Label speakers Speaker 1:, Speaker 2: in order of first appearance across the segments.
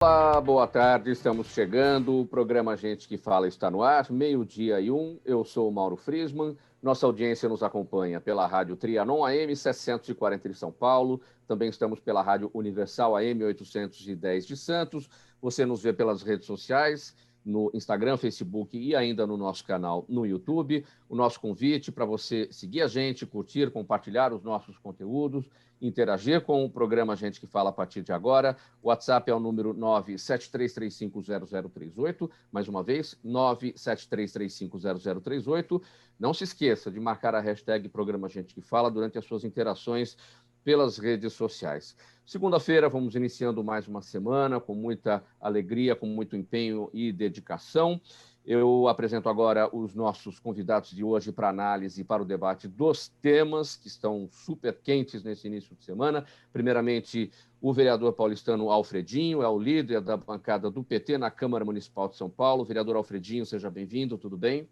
Speaker 1: Olá, boa tarde, estamos chegando, o programa Gente que Fala está no ar, 12:01, eu sou o Mauro Friesman, nossa audiência nos acompanha pela Rádio Trianon AM 640 de São Paulo, também estamos pela Rádio Universal AM 810 de Santos, você nos vê pelas redes sociais, no Instagram, Facebook e ainda no nosso canal no YouTube. O nosso convite para você seguir a gente, curtir, compartilhar os nossos conteúdos, interagir com o programa Gente que Fala a partir de agora. O WhatsApp é o número 973350038, mais uma vez, 973350038. Não se esqueça de marcar a hashtag Programa Gente que Fala durante as suas interações pelas redes sociais. Segunda-feira, vamos iniciando mais uma semana com muita alegria, com muito empenho e dedicação. Eu apresento agora os nossos convidados de hoje para análise e para o debate dos temas que estão super quentes nesse início de semana. Primeiramente, o vereador paulistano Alfredinho, é o líder da bancada do PT na Câmara Municipal de São Paulo. Vereador Alfredinho, seja bem-vindo, tudo bem?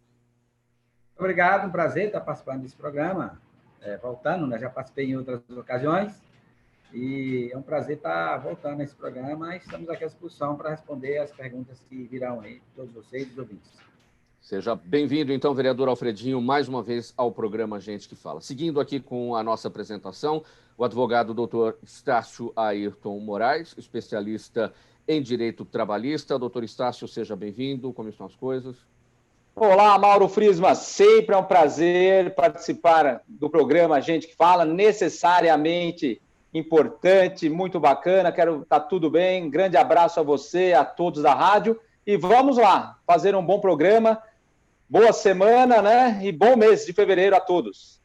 Speaker 2: Obrigado, um prazer estar participando desse programa. Voltando, né? Já participei em outras ocasiões e é um prazer estar voltando a esse programa. Estamos aqui à disposição para responder as perguntas que virão aí, todos vocês, os ouvintes.
Speaker 1: Seja bem-vindo, então, vereador Alfredinho, mais uma vez ao programa Gente que Fala. Seguindo aqui com a nossa apresentação, o advogado doutor Estácio Ayrton Moraes, especialista em direito trabalhista. Doutor Estácio, seja bem-vindo. Como estão as coisas?
Speaker 3: Olá, Mauro Friesman. Sempre é um prazer participar do programa Gente que Fala, necessariamente importante, muito bacana. Quero estar tudo bem. Grande abraço a você, a todos da rádio. E vamos lá, fazer um bom programa. Boa semana, né? E bom mês de fevereiro a todos.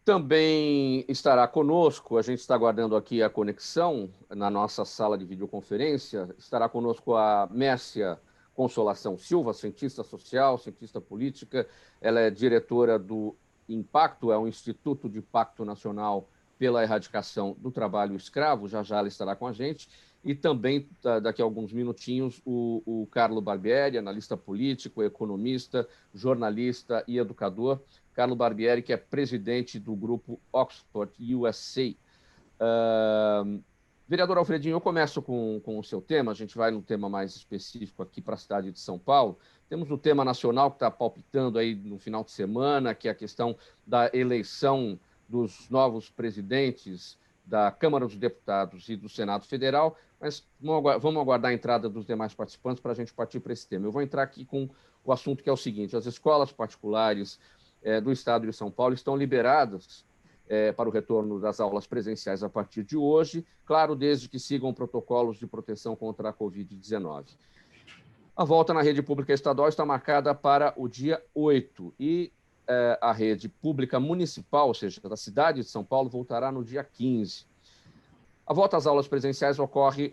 Speaker 1: Também estará conosco, a gente está aguardando aqui a conexão na nossa sala de videoconferência, estará conosco a Mércia Consolação Silva, cientista social, cientista política. Ela é diretora do Impacto, é o Instituto de Pacto Nacional pela Erradicação do Trabalho Escravo. Já já ela estará com a gente. E também, daqui a alguns minutinhos, o Carlo Barbieri, analista político, economista, jornalista e educador. Carlo Barbieri, que é presidente do grupo Oxford USA. Vereador Alfredinho, eu começo com o seu tema, a gente vai num tema mais específico aqui para a cidade de São Paulo. Temos o tema nacional que está palpitando aí no final de semana, que é a questão da eleição dos novos presidentes da Câmara dos Deputados e do Senado Federal, mas vamos aguardar a entrada dos demais participantes para a gente partir para esse tema. Eu vou entrar aqui com o assunto que é o seguinte: as escolas particulares do Estado de São Paulo estão liberadas para o retorno das aulas presenciais a partir de hoje, claro, desde que sigam protocolos de proteção contra a Covid-19. A volta na rede pública estadual está marcada para o dia 8 e a rede pública municipal, ou seja, da cidade de São Paulo, voltará no dia 15. A volta às aulas presenciais ocorre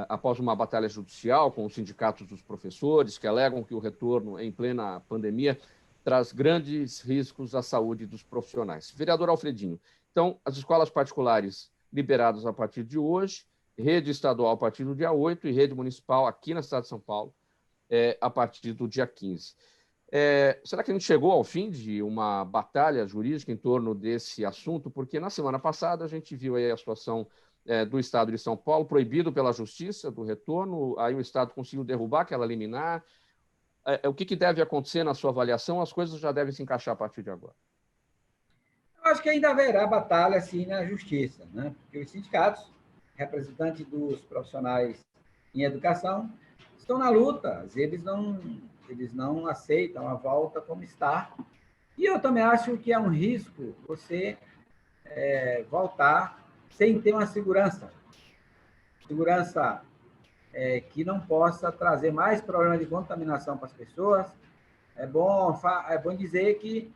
Speaker 1: após uma batalha judicial com os sindicatos dos professores, que alegam que o retorno em plena pandemia traz grandes riscos à saúde dos profissionais. Vereador Alfredinho, então, as escolas particulares liberadas a partir de hoje, rede estadual a partir do dia 8 e rede municipal aqui na cidade de São Paulo a partir do dia 15. Será que a gente chegou ao fim de uma batalha jurídica em torno desse assunto? Porque na semana passada a gente viu aí a situação do Estado de São Paulo, proibido pela Justiça do retorno, aí o Estado conseguiu derrubar aquela liminar. O que deve acontecer na sua avaliação? As coisas já devem se encaixar a partir de agora.
Speaker 2: Eu acho que ainda haverá batalha, sim, na justiça, né? Porque os sindicatos, representantes dos profissionais em educação, estão na luta. Eles não aceitam a volta como está. E eu também acho que é um risco você voltar sem ter uma segurança. Segurança que não possa trazer mais problemas de contaminação para as pessoas. É bom dizer que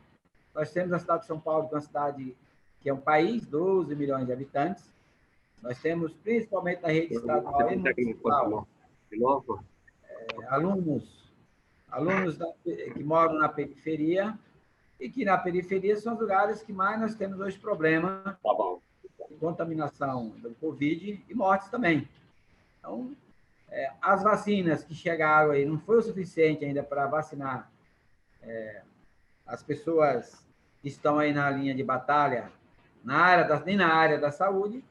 Speaker 2: nós temos a cidade de São Paulo, que é uma cidade que é um país, 12 milhões de habitantes. Nós temos, principalmente na rede estadual e municipal, alunos que moram na periferia, e que na periferia são os lugares que mais nós temos hoje problema de contaminação do Covid e mortes também. Então, as vacinas que chegaram aí não foi o suficiente ainda para vacinar as pessoas que estão aí na linha de batalha, nem na área da saúde,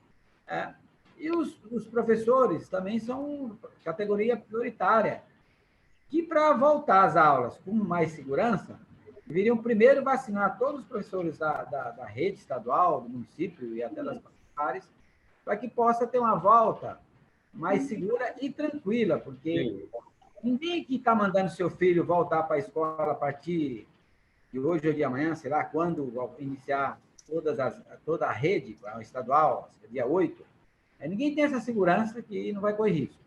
Speaker 2: E os professores também são categoria prioritária, que para voltar às aulas com mais segurança, deveriam primeiro vacinar todos os professores da rede estadual, do município e até das particulares, para que possa ter uma volta mais segura e tranquila, porque ninguém que está mandando seu filho voltar para a escola a partir de hoje ou de amanhã, sei lá, quando iniciar toda a rede estadual, dia 8, ninguém tem essa segurança que não vai correr risco.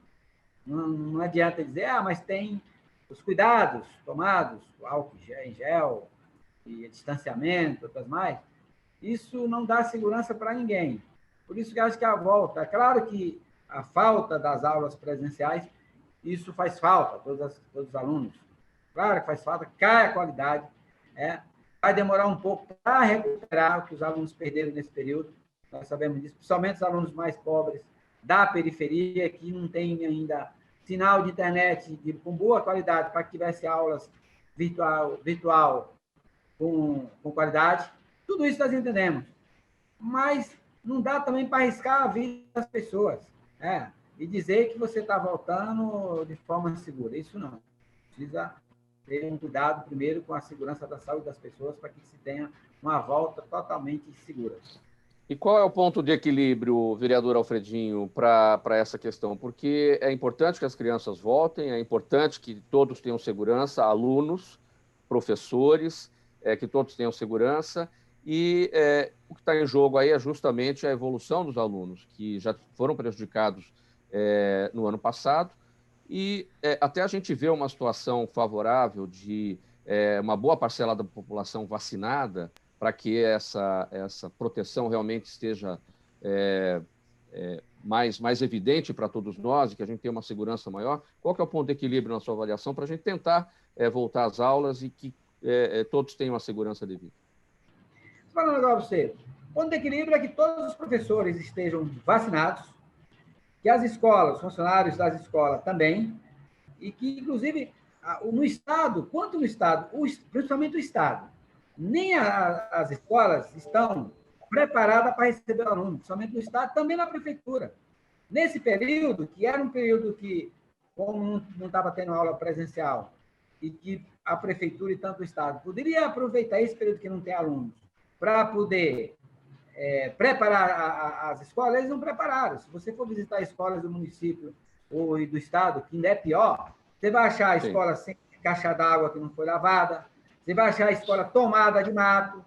Speaker 2: Não adianta dizer, mas tem os cuidados tomados, o álcool em gel, e distanciamento, outras mais, isso não dá segurança para ninguém. Por isso que eu acho que a volta, é claro que a falta das aulas presenciais, isso faz falta a todos os alunos. Claro que faz falta, cai a qualidade, vai demorar um pouco para recuperar o que os alunos perderam nesse período, nós sabemos disso, principalmente os alunos mais pobres da periferia, que não tem ainda sinal de internet com boa qualidade para que tivesse aulas virtual com qualidade. Tudo isso nós entendemos. Mas não dá também para arriscar a vida das pessoas. E dizer que você está voltando de forma segura. Isso não. Precisa ter um cuidado primeiro com a segurança da saúde das pessoas para que se tenha uma volta totalmente segura.
Speaker 1: E qual é o ponto de equilíbrio, vereador Alfredinho, para essa questão? Porque é importante que as crianças voltem, é importante que todos tenham segurança, alunos, professores, que todos tenham segurança, e o que está em jogo aí é justamente a evolução dos alunos, que já foram prejudicados no ano passado, e até a gente vê uma situação favorável de uma boa parcela da população vacinada, para que essa proteção realmente esteja mais evidente para todos nós e que a gente tenha uma segurança maior. Qual que é o ponto de equilíbrio na sua avaliação para a gente tentar voltar às aulas e que todos tenham a segurança devida?
Speaker 2: Falando agora para você, o ponto de equilíbrio é que todos os professores estejam vacinados, que as escolas, os funcionários das escolas também, e que, inclusive, no Estado, quanto no Estado, principalmente o Estado, nem as escolas estão preparadas para receber alunos, principalmente no Estado, também na Prefeitura. Nesse período, que era um período que, como não estava tendo aula presencial, e que a Prefeitura e tanto o Estado poderia aproveitar esse período que não tem alunos para poder preparar as escolas, eles não prepararam. Se você for visitar escolas do município ou do Estado, que ainda é pior, você vai achar a escola sem caixa d'água que não foi lavada, você vai achar a escola tomada de mato,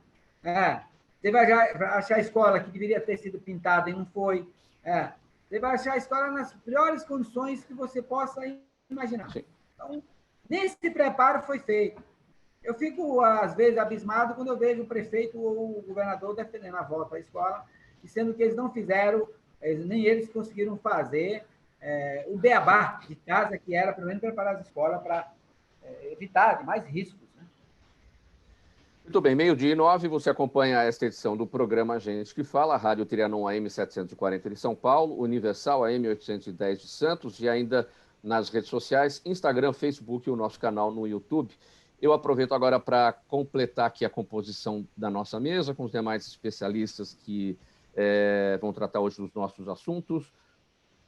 Speaker 2: você vai achar a escola que deveria ter sido pintada e não foi, você vai achar a escola nas piores condições que você possa imaginar.
Speaker 1: Sim.
Speaker 2: Então, nesse preparo foi feito. Eu fico, às vezes, abismado quando eu vejo o prefeito ou o governador defendendo a volta à escola, sendo que eles não fizeram, nem eles conseguiram fazer o beabá de casa, que era, pelo menos, preparar as escolas para evitar mais riscos. Né?
Speaker 1: Muito bem, 12:09, você acompanha esta edição do programa Gente que Fala, Rádio Trianon AM 740 de São Paulo, Universal AM 810 de Santos e ainda nas redes sociais, Instagram, Facebook e o nosso canal no YouTube. Eu aproveito agora para completar aqui a composição da nossa mesa com os demais especialistas que vão tratar hoje dos nossos assuntos.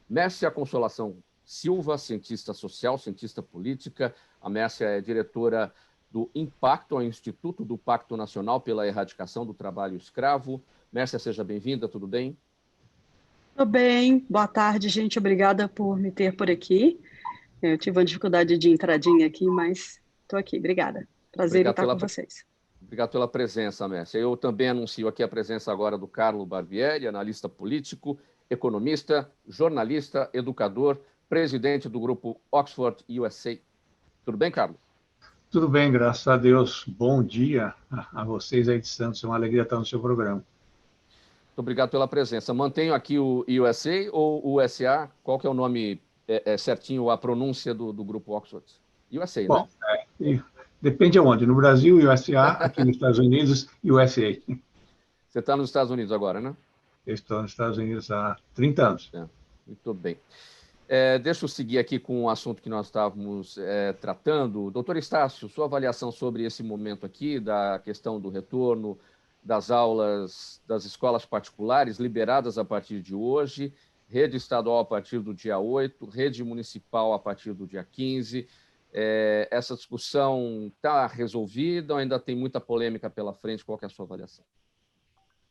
Speaker 1: Mércia Consolação Silva, cientista social, cientista política. A Mércia é diretora do Impacto, ao Instituto do Pacto Nacional pela Erradicação do Trabalho Escravo. Mércia, seja bem-vinda, tudo bem?
Speaker 4: Tudo bem, boa tarde, gente. Obrigada por me ter por aqui. Eu tive uma dificuldade de entradinha aqui, mas estou aqui. Obrigada. Prazer em estar com vocês.
Speaker 1: Obrigado pela presença, Mércia. Eu também anuncio aqui a presença agora do Carlo Barbieri, analista político, economista, jornalista, educador, presidente do grupo Oxford USA. Tudo bem, Carlos?
Speaker 5: Tudo bem, graças a Deus. Bom dia a vocês aí de Santos. É uma alegria estar no seu programa.
Speaker 1: Muito obrigado pela presença. Mantenho aqui o USA ou USA? Qual que é o nome certinho, a pronúncia do grupo Oxford? USA,
Speaker 5: bom,
Speaker 1: né?
Speaker 5: Depende aonde. No Brasil, USA, aqui nos Estados Unidos, USA.
Speaker 1: Você está nos Estados Unidos agora, né?
Speaker 5: Eu estou nos Estados Unidos há 30 anos.
Speaker 1: Muito bem. Deixa eu seguir aqui com o assunto que nós estávamos tratando. Doutor Estácio, sua avaliação sobre esse momento aqui, da questão do retorno das aulas das escolas particulares liberadas a partir de hoje rede estadual a partir do dia 8, rede municipal a partir do dia 15. Essa discussão está resolvida ou ainda tem muita polêmica pela frente? Qual que é a sua avaliação?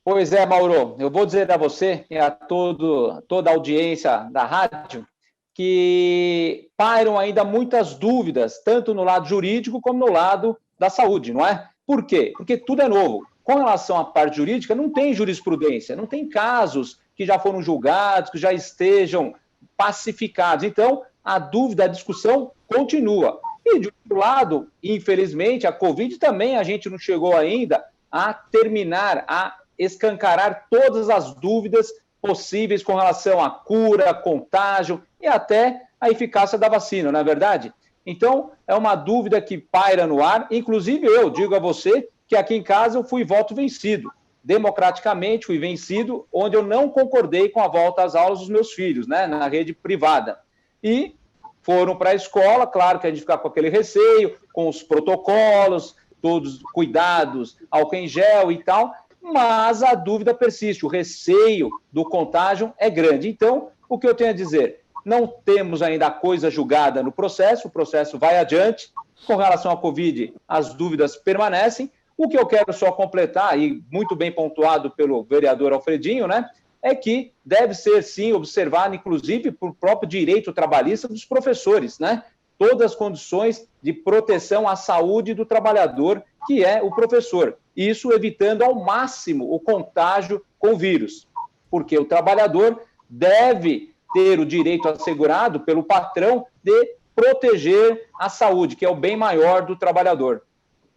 Speaker 3: Pois é, Mauro, eu vou dizer a você e a toda a audiência da rádio que pairam ainda muitas dúvidas, tanto no lado jurídico como no lado da saúde, não é? Por quê? Porque tudo é novo. Com relação à parte jurídica, não tem jurisprudência, não tem casos que já foram julgados, que já estejam pacificados. Então, a dúvida, a discussão continua. E, de outro lado, infelizmente, a Covid também a gente não chegou ainda a terminar, a escancarar todas as dúvidas possíveis com relação à cura, contágio e até a eficácia da vacina, não é verdade? Então, é uma dúvida que paira no ar. Inclusive, eu digo a você que aqui em casa eu fui voto vencido. Democraticamente fui vencido, onde eu não concordei com a volta às aulas dos meus filhos, né, na rede privada. E foram para a escola, claro que a gente fica com aquele receio, com os protocolos, todos cuidados, álcool em gel e tal, mas a dúvida persiste, o receio do contágio é grande. Então, o que eu tenho a dizer? Não temos ainda a coisa julgada no processo, o processo vai adiante. Com relação à Covid, as dúvidas permanecem. O que eu quero só completar, e muito bem pontuado pelo vereador Alfredinho, né, é que deve ser, sim, observado, inclusive, por próprio direito trabalhista dos professores, né? Todas as condições de proteção à saúde do trabalhador, que é o professor. Isso evitando ao máximo o contágio com o vírus, porque o trabalhador deve ter o direito assegurado pelo patrão de proteger a saúde, que é o bem maior do trabalhador.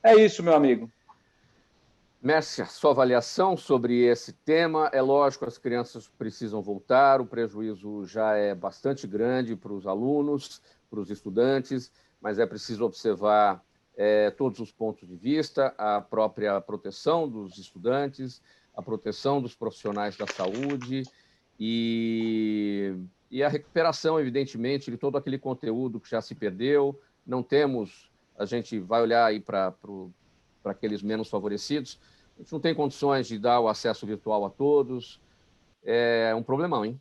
Speaker 3: É isso, meu amigo.
Speaker 1: Mércia, sua avaliação sobre esse tema. É lógico, as crianças precisam voltar, o prejuízo já é bastante grande para os alunos, para os estudantes, mas é preciso observar todos os pontos de vista, a própria proteção dos estudantes, a proteção dos profissionais da saúde e a recuperação, evidentemente, de todo aquele conteúdo que já se perdeu. Não temos, a gente vai olhar aí para aqueles menos favorecidos, a gente não tem condições de dar o acesso virtual a todos. É um problemão, hein?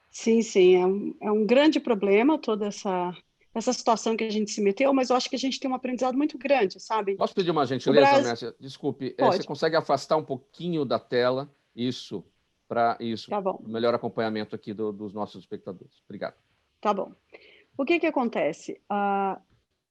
Speaker 4: Sim, sim, é um grande problema toda essa situação que a gente se meteu, mas eu acho que a gente tem um aprendizado muito grande, sabe?
Speaker 1: Posso pedir uma gentileza, Mércia? Desculpe, você consegue afastar um pouquinho da tela? Isso, para isso,
Speaker 4: tá bom.
Speaker 1: Melhor acompanhamento aqui dos nossos espectadores. Obrigado.
Speaker 4: Tá bom. O que acontece?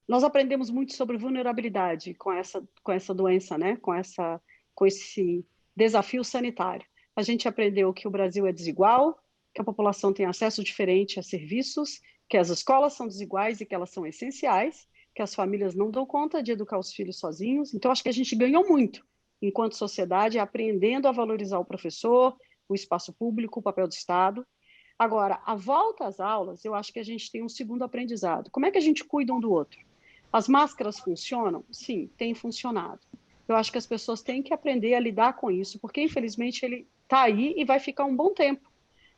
Speaker 4: Nós aprendemos muito sobre vulnerabilidade com essa doença, né? Com esse desafio sanitário. A gente aprendeu que o Brasil é desigual, que a população tem acesso diferente a serviços, que as escolas são desiguais e que elas são essenciais, que as famílias não dão conta de educar os filhos sozinhos. Então, acho que a gente ganhou muito, enquanto sociedade, aprendendo a valorizar o professor, o espaço público, o papel do Estado. Agora, a volta às aulas, eu acho que a gente tem um segundo aprendizado. Como é que a gente cuida um do outro? As máscaras funcionam? Sim, tem funcionado. Eu acho que as pessoas têm que aprender a lidar com isso, porque, infelizmente, ele está aí e vai ficar um bom tempo.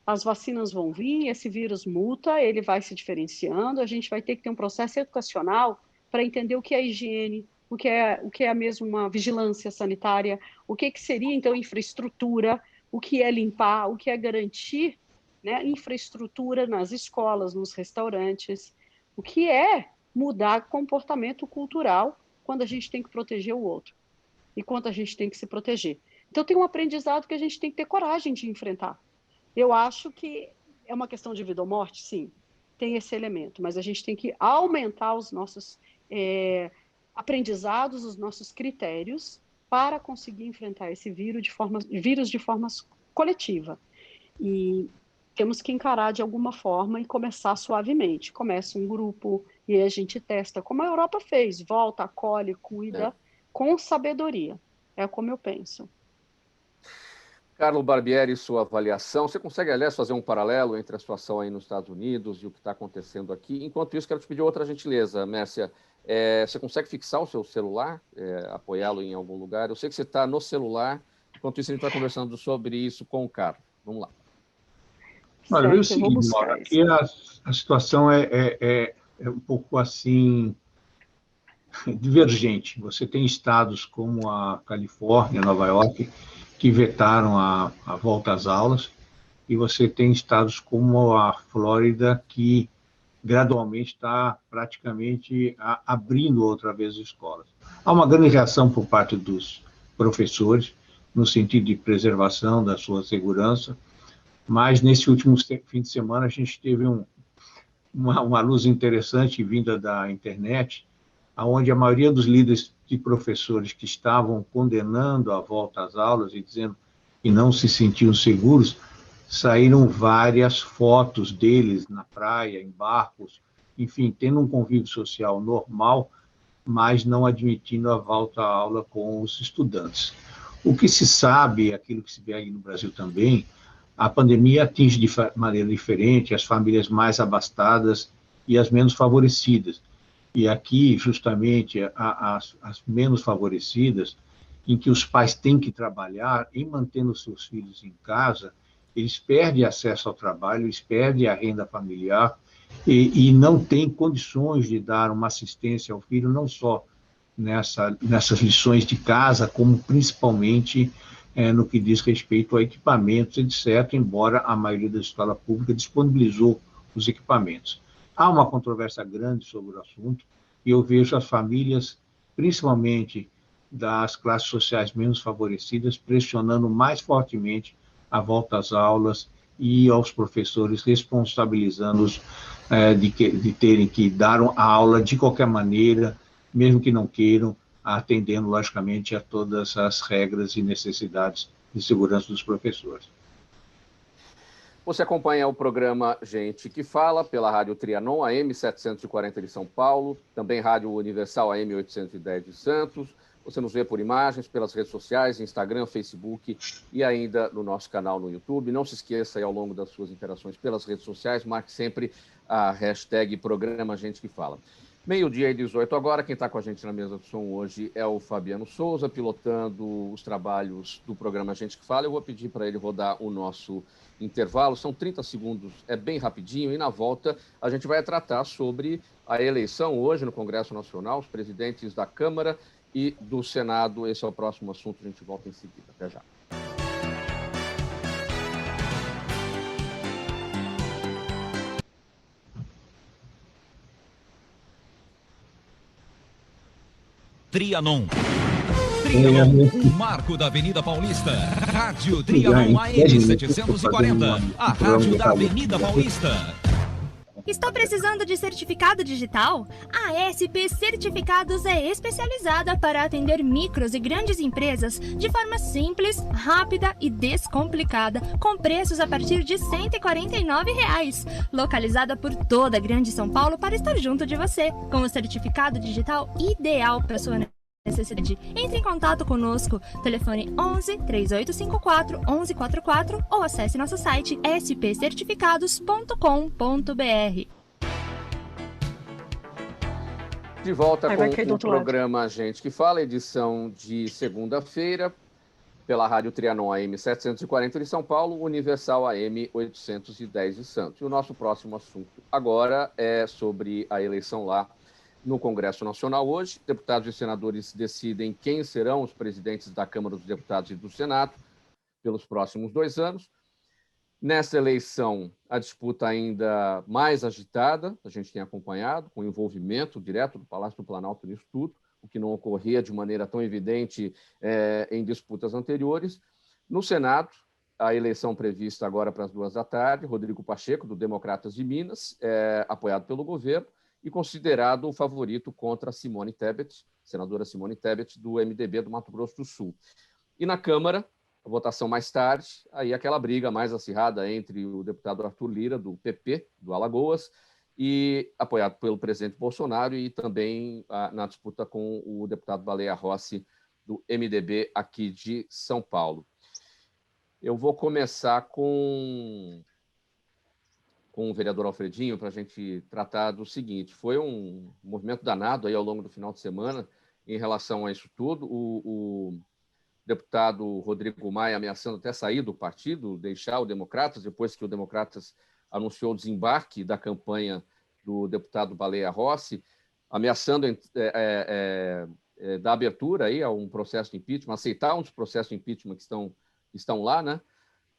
Speaker 4: As vacinas vão vir, esse vírus muta, ele vai se diferenciando, a gente vai ter que ter um processo educacional para entender o que é higiene, o que é mesmo uma vigilância sanitária, o que seria, então, infraestrutura, o que é limpar, o que é garantir, né, infraestrutura nas escolas, nos restaurantes, o que é mudar comportamento cultural quando a gente tem que proteger o outro e quando a gente tem que se proteger. Então, tem um aprendizado que a gente tem que ter coragem de enfrentar. Eu acho que é uma questão de vida ou morte, sim, tem esse elemento, mas a gente tem que aumentar os nossos aprendizados, os nossos critérios para conseguir enfrentar esse vírus de forma coletiva. E temos que encarar de alguma forma e começar suavemente. Começa um grupo e aí a gente testa, como a Europa fez, volta, acolhe, cuida, com sabedoria. É como eu penso.
Speaker 1: Carlo Barbieri, sua avaliação. Você consegue, aliás, fazer um paralelo entre a situação aí nos Estados Unidos e o que está acontecendo aqui? Enquanto isso, quero te pedir outra gentileza, Mércia. Você consegue fixar o seu celular, apoiá-lo em algum lugar? Eu sei que você está no celular. Enquanto isso, a gente vai conversando sobre isso com o Carlos. Vamos lá.
Speaker 5: Olha, é o seguinte, Mauro, aqui a situação é um pouco assim divergente. Você tem estados como a Califórnia, Nova York, que vetaram a volta às aulas, e você tem estados como a Flórida, que gradualmente está praticamente abrindo outra vez as escolas. Há uma grande reação por parte dos professores, no sentido de preservação da sua segurança, mas nesse último fim de semana a gente teve uma luz interessante vinda da internet, onde a maioria dos líderes de professores que estavam condenando a volta às aulas e dizendo que não se sentiam seguros, saíram várias fotos deles na praia, em barcos, enfim, tendo um convívio social normal, mas não admitindo a volta à aula com os estudantes. O que se sabe, aquilo que se vê aí no Brasil também, a pandemia atinge de maneira diferente as famílias mais abastadas e as menos favorecidas. E aqui, justamente, as menos favorecidas, em que os pais têm que trabalhar, em mantendo seus filhos em casa, eles perdem acesso ao trabalho, eles perdem a renda familiar e não têm condições de dar uma assistência ao filho, não só nessas lições de casa, como principalmente no que diz respeito a equipamentos, etc., embora a maioria da escola pública disponibilizou os equipamentos. Há uma controvérsia grande sobre o assunto e eu vejo as famílias, principalmente das classes sociais menos favorecidas, pressionando mais fortemente a volta às aulas e aos professores responsabilizando-os de terem que dar a aula de qualquer maneira, mesmo que não queiram, atendendo, logicamente, a todas as regras e necessidades de segurança dos professores.
Speaker 1: Você acompanha o programa Gente que Fala pela Rádio Trianon, AM 740 de São Paulo, também Rádio Universal AM 810 de Santos. Você nos vê por imagens, pelas redes sociais, Instagram, Facebook e ainda no nosso canal no YouTube. Não se esqueça aí, ao longo das suas interações pelas redes sociais, marque sempre a hashtag Programa Gente que Fala. 12h18 agora, quem está com a gente na mesa de som hoje é o Fabiano Souza, pilotando os trabalhos do programa Gente que Fala. Eu vou pedir para ele rodar o nosso intervalo, são 30 segundos, é bem rapidinho, e na volta a gente vai tratar sobre a eleição hoje no Congresso Nacional, os presidentes da Câmara e do Senado. Esse é o próximo assunto, a gente volta em seguida. Até já.
Speaker 6: Trianon, um marco da Avenida Paulista. Rádio Trianon AM 740, a rádio da Avenida Paulista.
Speaker 7: Estou precisando de certificado digital? A SP Certificados é especializada para atender micros e grandes empresas de forma simples, rápida e descomplicada, com preços a partir de R$ 149. Localizada por toda a Grande São Paulo para estar junto de você, com o certificado digital ideal para sua necessidade. Entre em contato conosco, telefone 11 3854 1144 ou acesse nosso site spcertificados.com.br.
Speaker 1: De volta com o programa Gente que Fala, edição de segunda-feira, pela Rádio Trianon AM 740 de São Paulo, Universal AM 810 de Santos. E o nosso próximo assunto agora é sobre a eleição lá no Congresso Nacional hoje. Deputados e senadores decidem quem serão os presidentes da Câmara dos Deputados e do Senado pelos próximos 2 anos. Nessa eleição, a disputa ainda mais agitada, a gente tem acompanhado, com envolvimento direto do Palácio do Planalto nisso tudo, o que não ocorria de maneira tão evidente em disputas anteriores. No Senado, a eleição prevista agora para as 14h, Rodrigo Pacheco, do Democratas de Minas, apoiado pelo governo, e considerado o favorito contra Simone Tebet, senadora Simone Tebet, do MDB do Mato Grosso do Sul. E na Câmara, a votação mais tarde, aí aquela briga mais acirrada entre o deputado Arthur Lira, do PP, do Alagoas, e apoiado pelo presidente Bolsonaro, e também na disputa com o deputado Baleia Rossi, do MDB aqui de São Paulo. Eu vou começar com o vereador Alfredinho, para a gente tratar do seguinte: foi um movimento danado aí ao longo do final de semana em relação a isso tudo. O deputado Rodrigo Maia ameaçando até sair do partido, deixar o Democratas, depois que o Democratas anunciou o desembarque da campanha do deputado Baleia Rossi, ameaçando dar abertura aí a um processo de impeachment, aceitar um dos processos de impeachment que estão lá, né?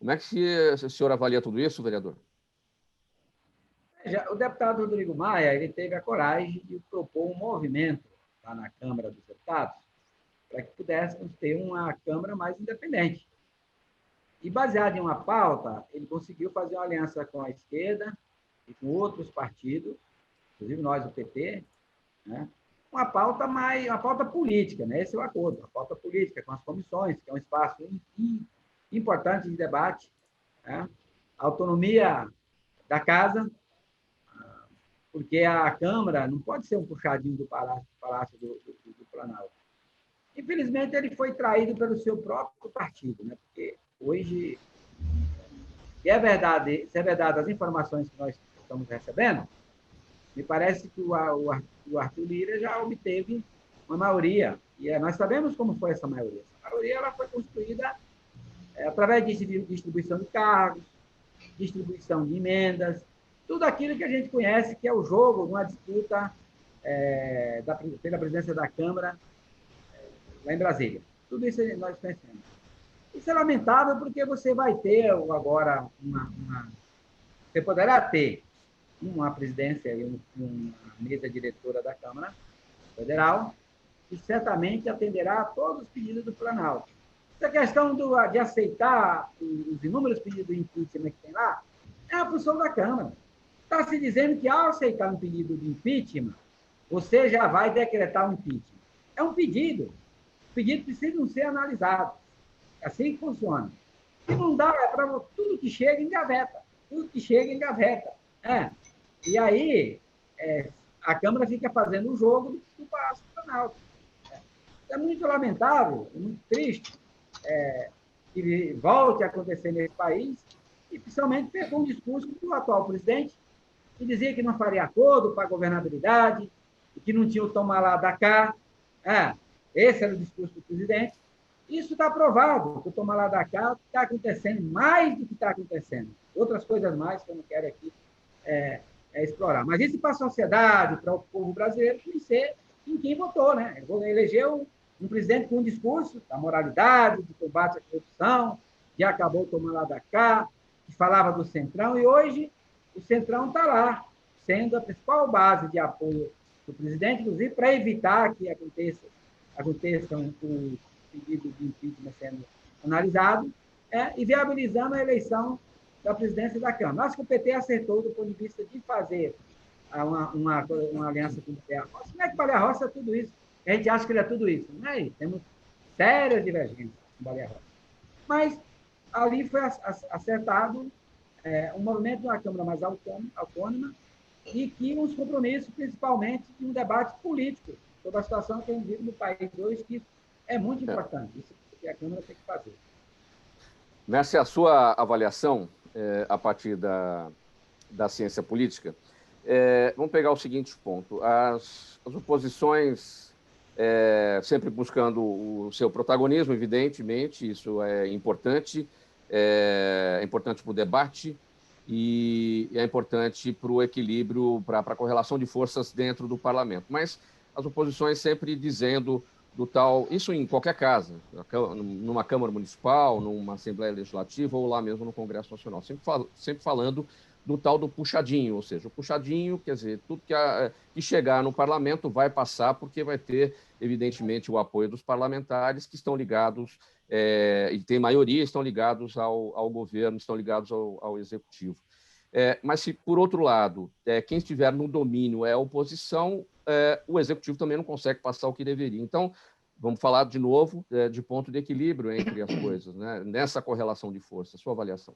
Speaker 1: Como é que o senhor avalia tudo isso, vereador?
Speaker 2: O deputado Rodrigo Maia ele teve a coragem de propor um movimento lá na Câmara dos Deputados para que pudéssemos ter uma Câmara mais independente. E, baseado em uma pauta, ele conseguiu fazer uma aliança com a esquerda e com outros partidos, inclusive nós, o PT, né? Uma pauta política, né? Esse é o acordo, uma pauta política com as comissões, que é um espaço importante de debate, né? A autonomia da casa, porque a Câmara não pode ser um puxadinho do Palácio do Planalto. Infelizmente, ele foi traído pelo seu próprio partido, né? Porque hoje, se é verdade as informações que nós estamos recebendo, me parece que o Arthur Lira já obteve uma maioria, e nós sabemos como foi essa maioria. Essa maioria ela foi construída através de distribuição de cargos, distribuição de emendas, tudo aquilo que a gente conhece, que é o jogo de uma disputa pela presidência da Câmara lá em Brasília. Tudo isso nós conhecemos. Isso é lamentável porque você vai ter agora você poderá ter uma presidência e uma mesa diretora da Câmara Federal que certamente atenderá a todos os pedidos do Planalto. Essa questão de aceitar os inúmeros pedidos de impeachment que tem lá é a função da Câmara. Está se dizendo que, ao aceitar um pedido de impeachment, você já vai decretar um impeachment. É um pedido. Os pedidos precisam ser analisados. É assim que funciona. Se não dá, é para tudo que chega em gaveta. Tudo que chega em gaveta. E aí, a Câmara fica fazendo o jogo do Palácio do Planalto. É muito lamentável, é muito triste que volte a acontecer nesse país, e principalmente pegou um discurso do atual presidente, que dizia que não faria acordo para a governabilidade, e que não tinha o tomar lá da cá. Esse era o discurso do presidente. Isso está provado, que o tomar lá da cá está acontecendo mais do que está acontecendo. Outras coisas mais que eu não quero aqui explorar. Mas isso para a sociedade, para o povo brasileiro, tem que ser em quem votou, né? Elegeu um presidente com um discurso da moralidade, de combate à corrupção, que acabou tomando lá da cá, que falava do Centrão, e hoje o Centrão está lá, sendo a principal base de apoio do presidente, inclusive para evitar que aconteçam os pedidos de impeachment sendo analisados, e viabilizando a eleição da presidência da Câmara. Acho que o PT acertou do ponto de vista de fazer uma aliança com o Baleia Rossi. Não é que Baleia Rossi é tudo isso. A gente acha que ele é tudo isso. Não é isso. Temos sérias divergências com Baleia Rossi. Mas ali foi acertado um movimento de uma Câmara mais autônoma e que uns compromissos, principalmente, de um debate político sobre a situação que a gente vive no país hoje, que é muito importante. Isso que a Câmara tem que fazer.
Speaker 1: Nessa sua avaliação, a partir da ciência política, vamos pegar o seguinte ponto. As oposições sempre buscando o seu protagonismo, evidentemente, isso é importante para o debate e é importante para o equilíbrio, para a correlação de forças dentro do parlamento. Mas as oposições sempre dizendo do tal, isso em qualquer casa, numa Câmara Municipal, numa Assembleia Legislativa ou lá mesmo no Congresso Nacional, sempre falando do tal do puxadinho, ou seja, o puxadinho, quer dizer, tudo que chegar no parlamento vai passar, porque vai ter, evidentemente, o apoio dos parlamentares que estão ligados, e tem maioria, estão ligados ao governo, estão ligados ao executivo. Mas se, por outro lado, quem estiver no domínio é a oposição, o executivo também não consegue passar o que deveria. Então, vamos falar de novo de ponto de equilíbrio entre as coisas, né? Nessa correlação de força. Sua avaliação.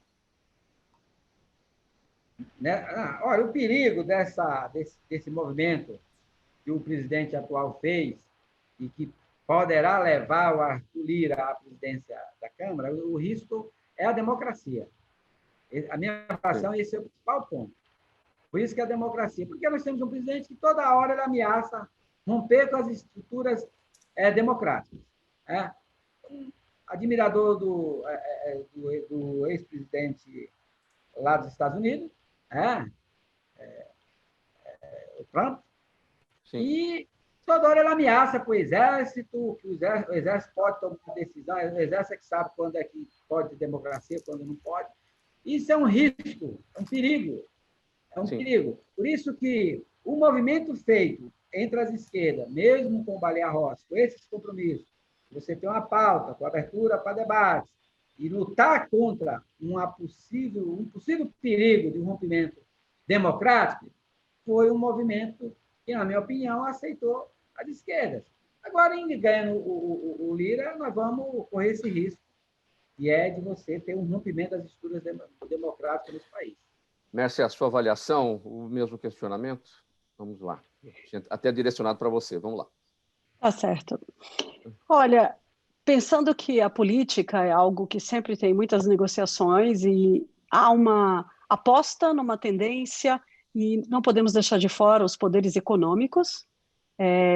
Speaker 2: Olha, o perigo desse movimento que o presidente atual fez e que poderá levar o Arthur Lira à presidência da Câmara, o risco é a democracia. A minha avaliação, esse é o principal ponto. Por isso que é a democracia. Porque nós temos um presidente que toda hora ele ameaça romper com as estruturas democráticas. Um admirador do ex-presidente lá dos Estados Unidos, o Trump. Sim. toda hora ele ameaça para o Exército, que o Exército pode tomar decisão, o Exército é que sabe quando é que pode ter democracia, quando não pode. Isso é um risco, é um perigo. É um perigo. Por isso que o movimento feito entre as esquerdas, mesmo com o Baleia Rossi, com esses compromissos, você tem uma pauta, com abertura para debate, e lutar contra um possível perigo de um rompimento democrático, foi um movimento que, na minha opinião, aceitou as esquerdas. Agora, em ganhando o Lira, nós vamos correr esse risco, que é de você ter um rompimento das estruturas democráticas nesse país.
Speaker 1: Mércia, a sua avaliação, o mesmo questionamento? Vamos lá. Até direcionado para você, vamos lá.
Speaker 4: Tá certo. Olha, pensando que a política é algo que sempre tem muitas negociações e há uma aposta numa tendência e não podemos deixar de fora os poderes econômicos.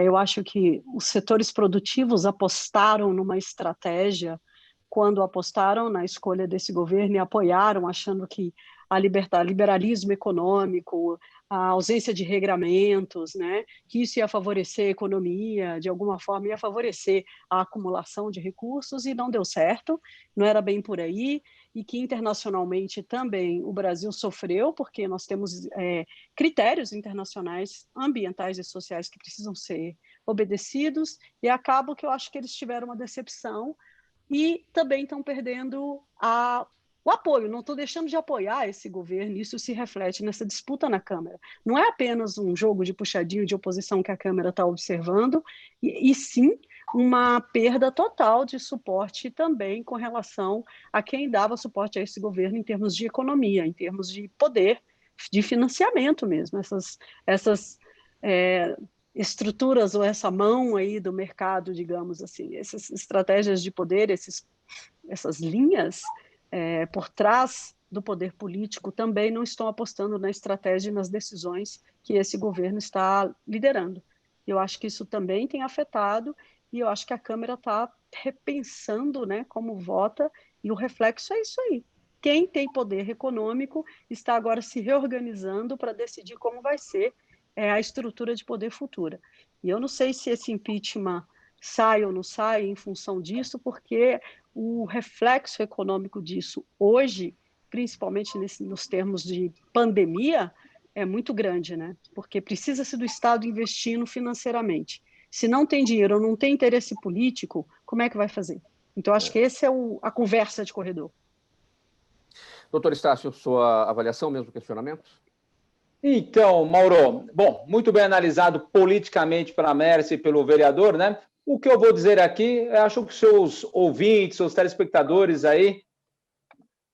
Speaker 4: Eu acho que os setores produtivos apostaram numa estratégia quando apostaram na escolha desse governo e apoiaram, achando que liberalismo econômico, a ausência de regramentos, né, que isso ia favorecer a economia, de alguma forma ia favorecer a acumulação de recursos, e não deu certo, não era bem por aí, e que internacionalmente também o Brasil sofreu, porque nós temos critérios internacionais ambientais e sociais que precisam ser obedecidos, e acaba que eu acho que eles tiveram uma decepção e também estão perdendo o apoio. Não estou deixando de apoiar esse governo, isso se reflete nessa disputa na Câmara. Não é apenas um jogo de puxadinho de oposição que a Câmara está observando, e sim uma perda total de suporte também com relação a quem dava suporte a esse governo em termos de economia, em termos de poder, de financiamento mesmo. Essas estruturas ou essa mão aí do mercado, digamos assim, essas estratégias de poder, essas linhas por trás do poder político também não estão apostando na estratégia e nas decisões que esse governo está liderando. Eu acho que isso também tem afetado e eu acho que a Câmara está repensando, né, como vota, e o reflexo é isso aí. Quem tem poder econômico está agora se reorganizando para decidir como vai ser a estrutura de poder futura. E eu não sei se esse impeachment sai ou não sai em função disso, porque o reflexo econômico disso hoje, principalmente nos termos de pandemia, é muito grande, né? Porque precisa-se do Estado investindo financeiramente. Se não tem dinheiro ou não tem interesse político, como é que vai fazer? Então, acho que essa é a conversa de corredor.
Speaker 1: Doutor Estácio, sua avaliação, mesmo questionamento?
Speaker 3: Então, Mauro, bom, muito bem analisado politicamente pela Mércia e pelo vereador, né? O que eu vou dizer aqui, eu acho que seus ouvintes, seus telespectadores aí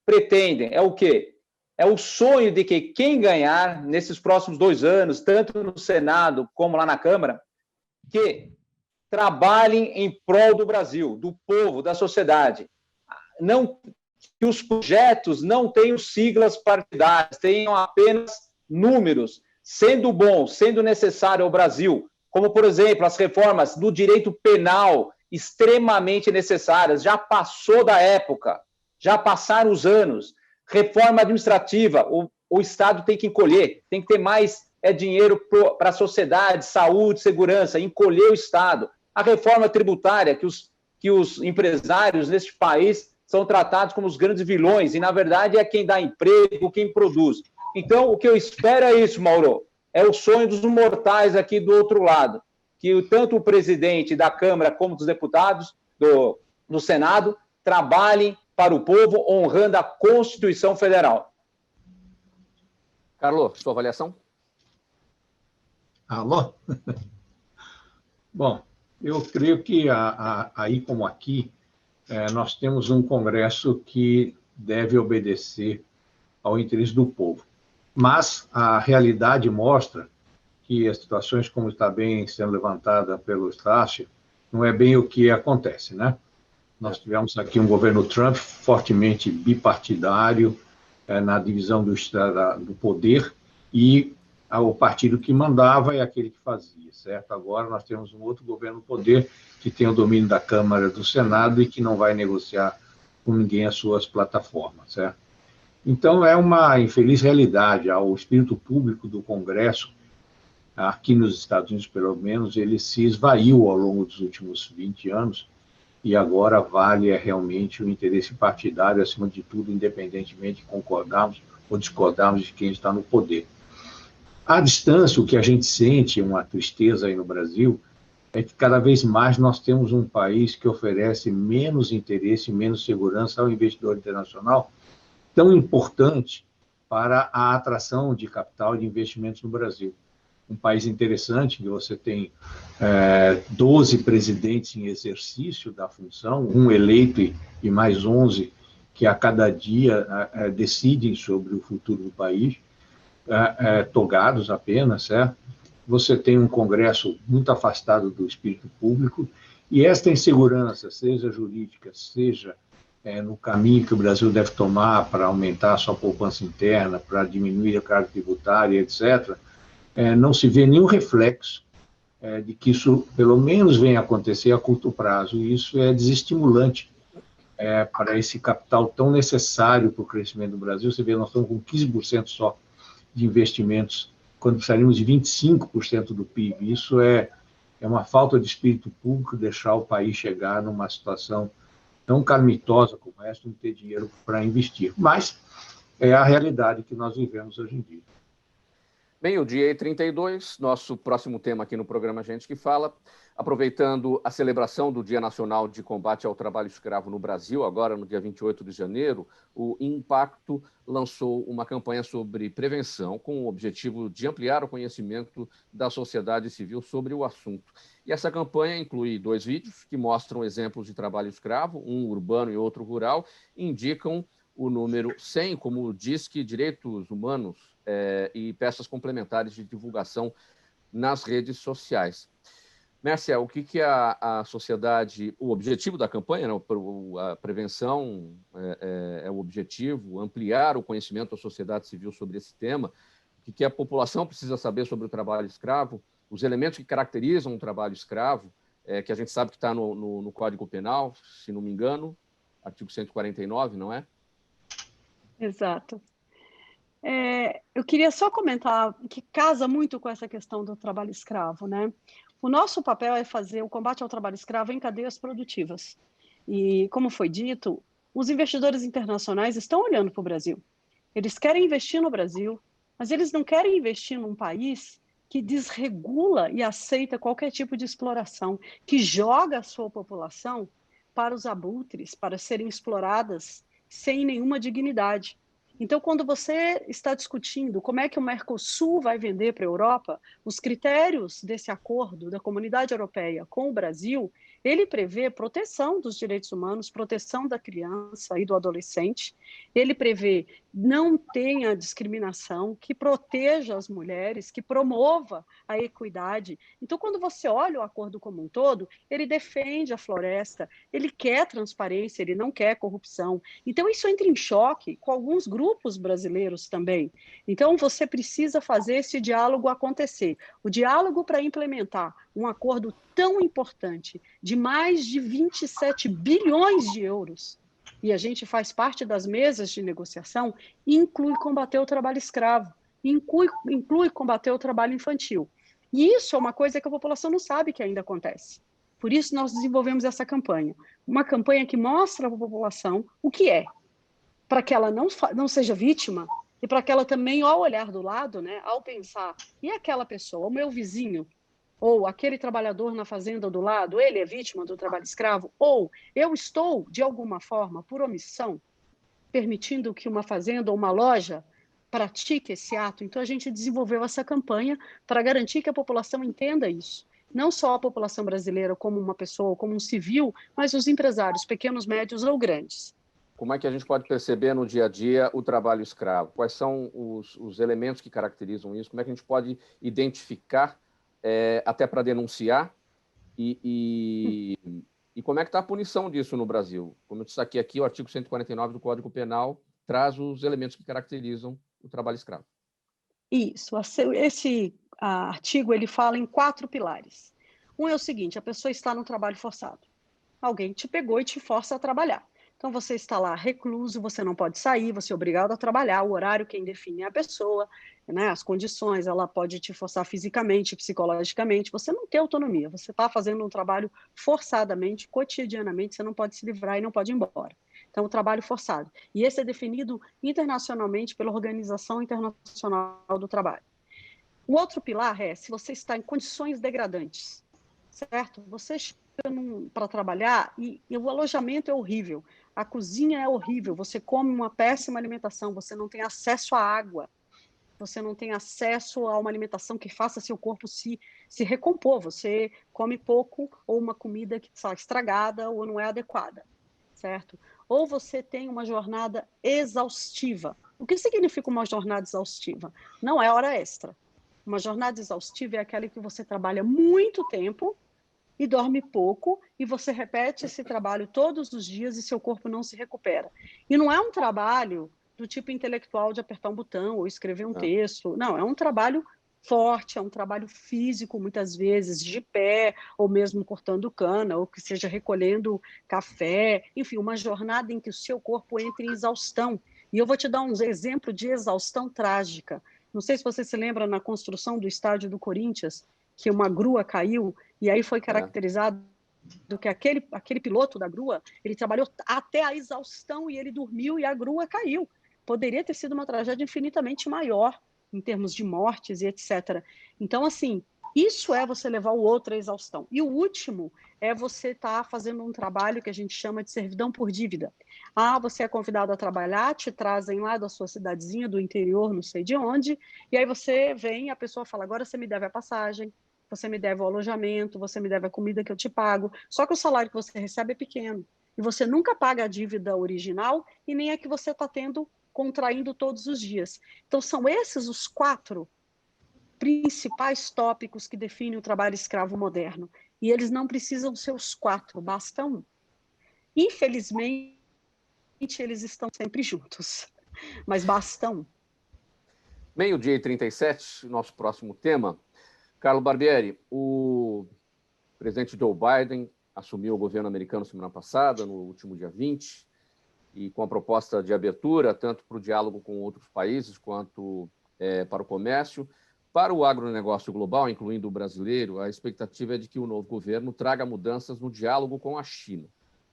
Speaker 3: pretendem, é o quê? É o sonho de que quem ganhar nesses próximos 2 anos, tanto no Senado como lá na Câmara, que trabalhem em prol do Brasil, do povo, da sociedade. Não, que os projetos não tenham siglas partidárias, tenham apenas números, sendo bom, sendo necessário ao Brasil, como, por exemplo, as reformas do direito penal, extremamente necessárias, já passou da época, já passaram os anos. Reforma administrativa, o Estado tem que encolher, tem que ter mais dinheiro para a sociedade, saúde, segurança, encolher o Estado. A reforma tributária, que os empresários neste país são tratados como os grandes vilões, e, na verdade, é quem dá emprego, quem produz. Então, o que eu espero é isso, Mauro, é o sonho dos mortais aqui do outro lado, que tanto o presidente da Câmara como dos deputados do Senado trabalhem para o povo, honrando a Constituição Federal.
Speaker 1: Carlos, sua avaliação?
Speaker 5: Alô? Bom, eu creio que aí como aqui, nós temos um Congresso que deve obedecer ao interesse do povo. Mas a realidade mostra que as situações, como está bem sendo levantada pelo Estácio, não é bem o que acontece, né? Nós tivemos aqui um governo Trump fortemente bipartidário na divisão do poder, e o partido que mandava é aquele que fazia, certo? Agora nós temos um outro governo no poder que tem o domínio da Câmara e do Senado e que não vai negociar com ninguém as suas plataformas, certo? Então, é uma infeliz realidade. O espírito público do Congresso aqui nos Estados Unidos, pelo menos, ele se esvaiu ao longo dos últimos 20 anos, e agora vale realmente o interesse partidário, acima de tudo, independentemente de concordarmos ou discordarmos de quem está no poder. À distância, o que a gente sente, uma tristeza aí no Brasil, é que cada vez mais nós temos um país que oferece menos interesse e menos segurança ao investidor internacional, tão importante para a atração de capital e de investimentos no Brasil. Um país interessante, que você tem 12 presidentes em exercício da função, um eleito e mais 11 que a cada dia decidem sobre o futuro do país, togados apenas, certo? Você tem um Congresso muito afastado do espírito público, e esta insegurança, seja jurídica, seja no caminho que o Brasil deve tomar para aumentar a sua poupança interna, para diminuir a carga tributária, etc., não se vê nenhum reflexo de que isso, pelo menos, venha a acontecer a curto prazo, e isso é desestimulante para esse capital tão necessário para o crescimento do Brasil. Você vê, nós estamos com 15% só de investimentos, quando precisaríamos de 25% do PIB. Isso é uma falta de espírito público, deixar o país chegar numa situação tão calamitosa como essa, não ter dinheiro para investir. Mas é a realidade que nós vivemos hoje em dia.
Speaker 1: Bem, o dia 32, nosso próximo tema aqui no programa Gente que Fala, aproveitando a celebração do Dia Nacional de Combate ao Trabalho Escravo no Brasil, agora no dia 28 de janeiro, o Impacto lançou uma campanha sobre prevenção com o objetivo de ampliar o conhecimento da sociedade civil sobre o assunto. E essa campanha inclui 2 vídeos que mostram exemplos de trabalho escravo, um urbano e outro rural, e indicam o número 100 como Disque Direitos Humanos e peças complementares de divulgação nas redes sociais. Mércia, o que a sociedade... O objetivo da campanha, né, a prevenção é o objetivo, ampliar o conhecimento da sociedade civil sobre esse tema. O que a população precisa saber sobre o trabalho escravo, os elementos que caracterizam o trabalho escravo, que a gente sabe que está no Código Penal, se não me engano, artigo 149, não é?
Speaker 4: Exato. Eu queria só comentar que casa muito com essa questão do trabalho escravo, né? O nosso papel é fazer o combate ao trabalho escravo em cadeias produtivas. E, como foi dito, os investidores internacionais estão olhando para o Brasil. Eles querem investir no Brasil, mas eles não querem investir num país que desregula e aceita qualquer tipo de exploração, que joga a sua população para os abutres, para serem exploradas sem nenhuma dignidade. Então, quando você está discutindo como é que o Mercosul vai vender para a Europa, os critérios desse acordo da Comunidade Europeia com o Brasil, ele prevê proteção dos direitos humanos, proteção da criança e do adolescente, ele prevê não tenha discriminação, que proteja as mulheres, que promova a equidade. Então, quando você olha o acordo como um todo, ele defende a floresta, ele quer transparência, ele não quer corrupção. Então, isso entra em choque com alguns grupos brasileiros também. Então, você precisa fazer esse diálogo acontecer. O diálogo para implementar um acordo tão importante, de mais de 27 bilhões de euros, e a gente faz parte das mesas de negociação, inclui combater o trabalho escravo, inclui combater o trabalho infantil. E isso é uma coisa que a população não sabe que ainda acontece. Por isso, nós desenvolvemos essa campanha. Uma campanha que mostra à população o que é, para que ela não seja vítima, e para que ela também, ao olhar do lado, né, ao pensar, e aquela pessoa, o meu vizinho, ou aquele trabalhador na fazenda do lado, ele é vítima do trabalho escravo, ou eu estou, de alguma forma, por omissão, permitindo que uma fazenda ou uma loja pratique esse ato. Então, a gente desenvolveu essa campanha para garantir que a população entenda isso. Não só a população brasileira como uma pessoa, como um civil, mas os empresários, pequenos, médios ou grandes.
Speaker 1: Como é que a gente pode perceber no dia a dia o trabalho escravo? Quais são os elementos que caracterizam isso? Como é que a gente pode identificar até para denunciar, e como é que está a punição disso no Brasil? Como eu destaquei aqui, o artigo 149 do Código Penal traz os elementos que caracterizam o trabalho escravo.
Speaker 4: Isso, esse artigo ele fala em 4 pilares. Um é o seguinte: a pessoa está no trabalho forçado. Alguém te pegou e te força a trabalhar. Então, você está lá recluso, você não pode sair, você é obrigado a trabalhar, o horário quem define é a pessoa, né? As condições, ela pode te forçar fisicamente, psicologicamente, você não tem autonomia, você está fazendo um trabalho forçadamente, cotidianamente, você não pode se livrar e não pode ir embora. Então, o trabalho forçado. E esse é definido internacionalmente pela Organização Internacional do Trabalho. O outro pilar é se você está em condições degradantes, certo? Você chega para trabalhar e o alojamento é horrível, a cozinha é horrível, você come uma péssima alimentação, você não tem acesso à água, você não tem acesso a uma alimentação que faça seu corpo se recompor, você come pouco ou uma comida que está estragada ou não é adequada, certo? Ou você tem uma jornada exaustiva. O que significa uma jornada exaustiva? Não é hora extra. Uma jornada exaustiva é aquela que você trabalha muito tempo e dorme pouco, e você repete esse trabalho todos os dias e seu corpo não se recupera. E não é um trabalho do tipo intelectual de apertar um botão ou escrever um texto. Não, é um trabalho forte, é um trabalho físico, muitas vezes, de pé, ou mesmo cortando cana, ou que seja recolhendo café. Enfim, uma jornada em que o seu corpo entra em exaustão. E eu vou te dar um exemplo de exaustão trágica. Não sei se você se lembra, na construção do estádio do Corinthians, que uma grua caiu, e aí foi caracterizado que aquele piloto da grua, ele trabalhou até a exaustão e ele dormiu e a grua caiu. Poderia ter sido uma tragédia infinitamente maior em termos de mortes e etc. Então, assim, isso é você levar o outro à exaustão. E o último é você estar fazendo um trabalho que a gente chama de servidão por dívida. Você é convidado a trabalhar, te trazem lá da sua cidadezinha, do interior, não sei de onde, e aí você vem e a pessoa fala, agora você me deve a passagem, você me deve o alojamento, você me deve a comida que eu te pago, só que o salário que você recebe é pequeno, e você nunca paga a dívida original e nem a que você está contraindo todos os dias. Então, são esses os 4 principais tópicos que definem o trabalho escravo moderno, e eles não precisam ser os 4, basta um. Infelizmente, eles estão sempre juntos, mas basta um.
Speaker 1: 12h37, nosso próximo tema. Carlo Barbieri, o presidente Joe Biden assumiu o governo americano semana passada, no último dia 20, e com a proposta de abertura, tanto para o diálogo com outros países, quanto para o comércio. Para o agronegócio global, incluindo o brasileiro, a expectativa é de que o novo governo traga mudanças no diálogo com a China,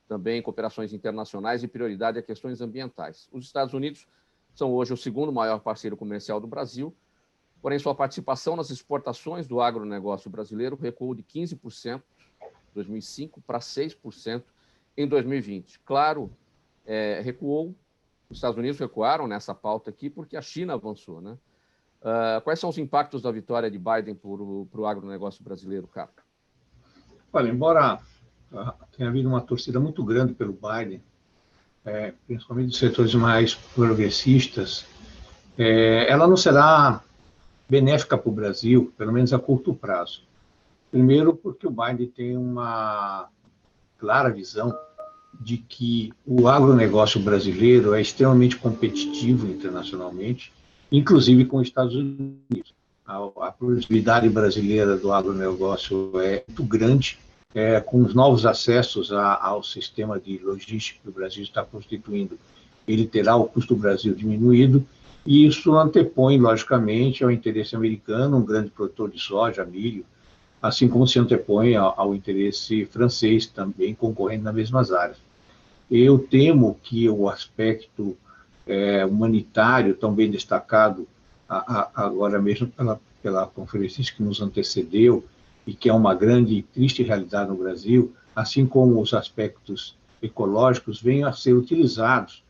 Speaker 1: também cooperações internacionais e prioridade a questões ambientais. Os Estados Unidos são hoje o segundo maior parceiro comercial do Brasil, porém sua participação nas exportações do agronegócio brasileiro recuou de 15% em 2005 para 6% em 2020. Claro, recuou, os Estados Unidos recuaram nessa pauta aqui porque a China avançou, né? Quais são os impactos da vitória de Biden para o agronegócio brasileiro, Carlos?
Speaker 5: Olha, embora tenha havido uma torcida muito grande pelo Biden, principalmente dos setores mais progressistas, ela não será benéfica para o Brasil, pelo menos a curto prazo. Primeiro, porque o Biden tem uma clara visão de que o agronegócio brasileiro é extremamente competitivo internacionalmente, inclusive com os Estados Unidos. A produtividade brasileira do agronegócio é muito grande, com os novos acessos ao sistema de logística que o Brasil está constituindo. Ele terá o custo do Brasil diminuído, e isso antepõe, logicamente, ao interesse americano, um grande produtor de soja, milho, assim como se antepõe ao interesse francês, também concorrendo nas mesmas áreas. Eu temo que o aspecto humanitário, tão bem destacado agora mesmo pela conferência que nos antecedeu, e que é uma grande e triste realidade no Brasil, assim como os aspectos ecológicos, venham a ser utilizados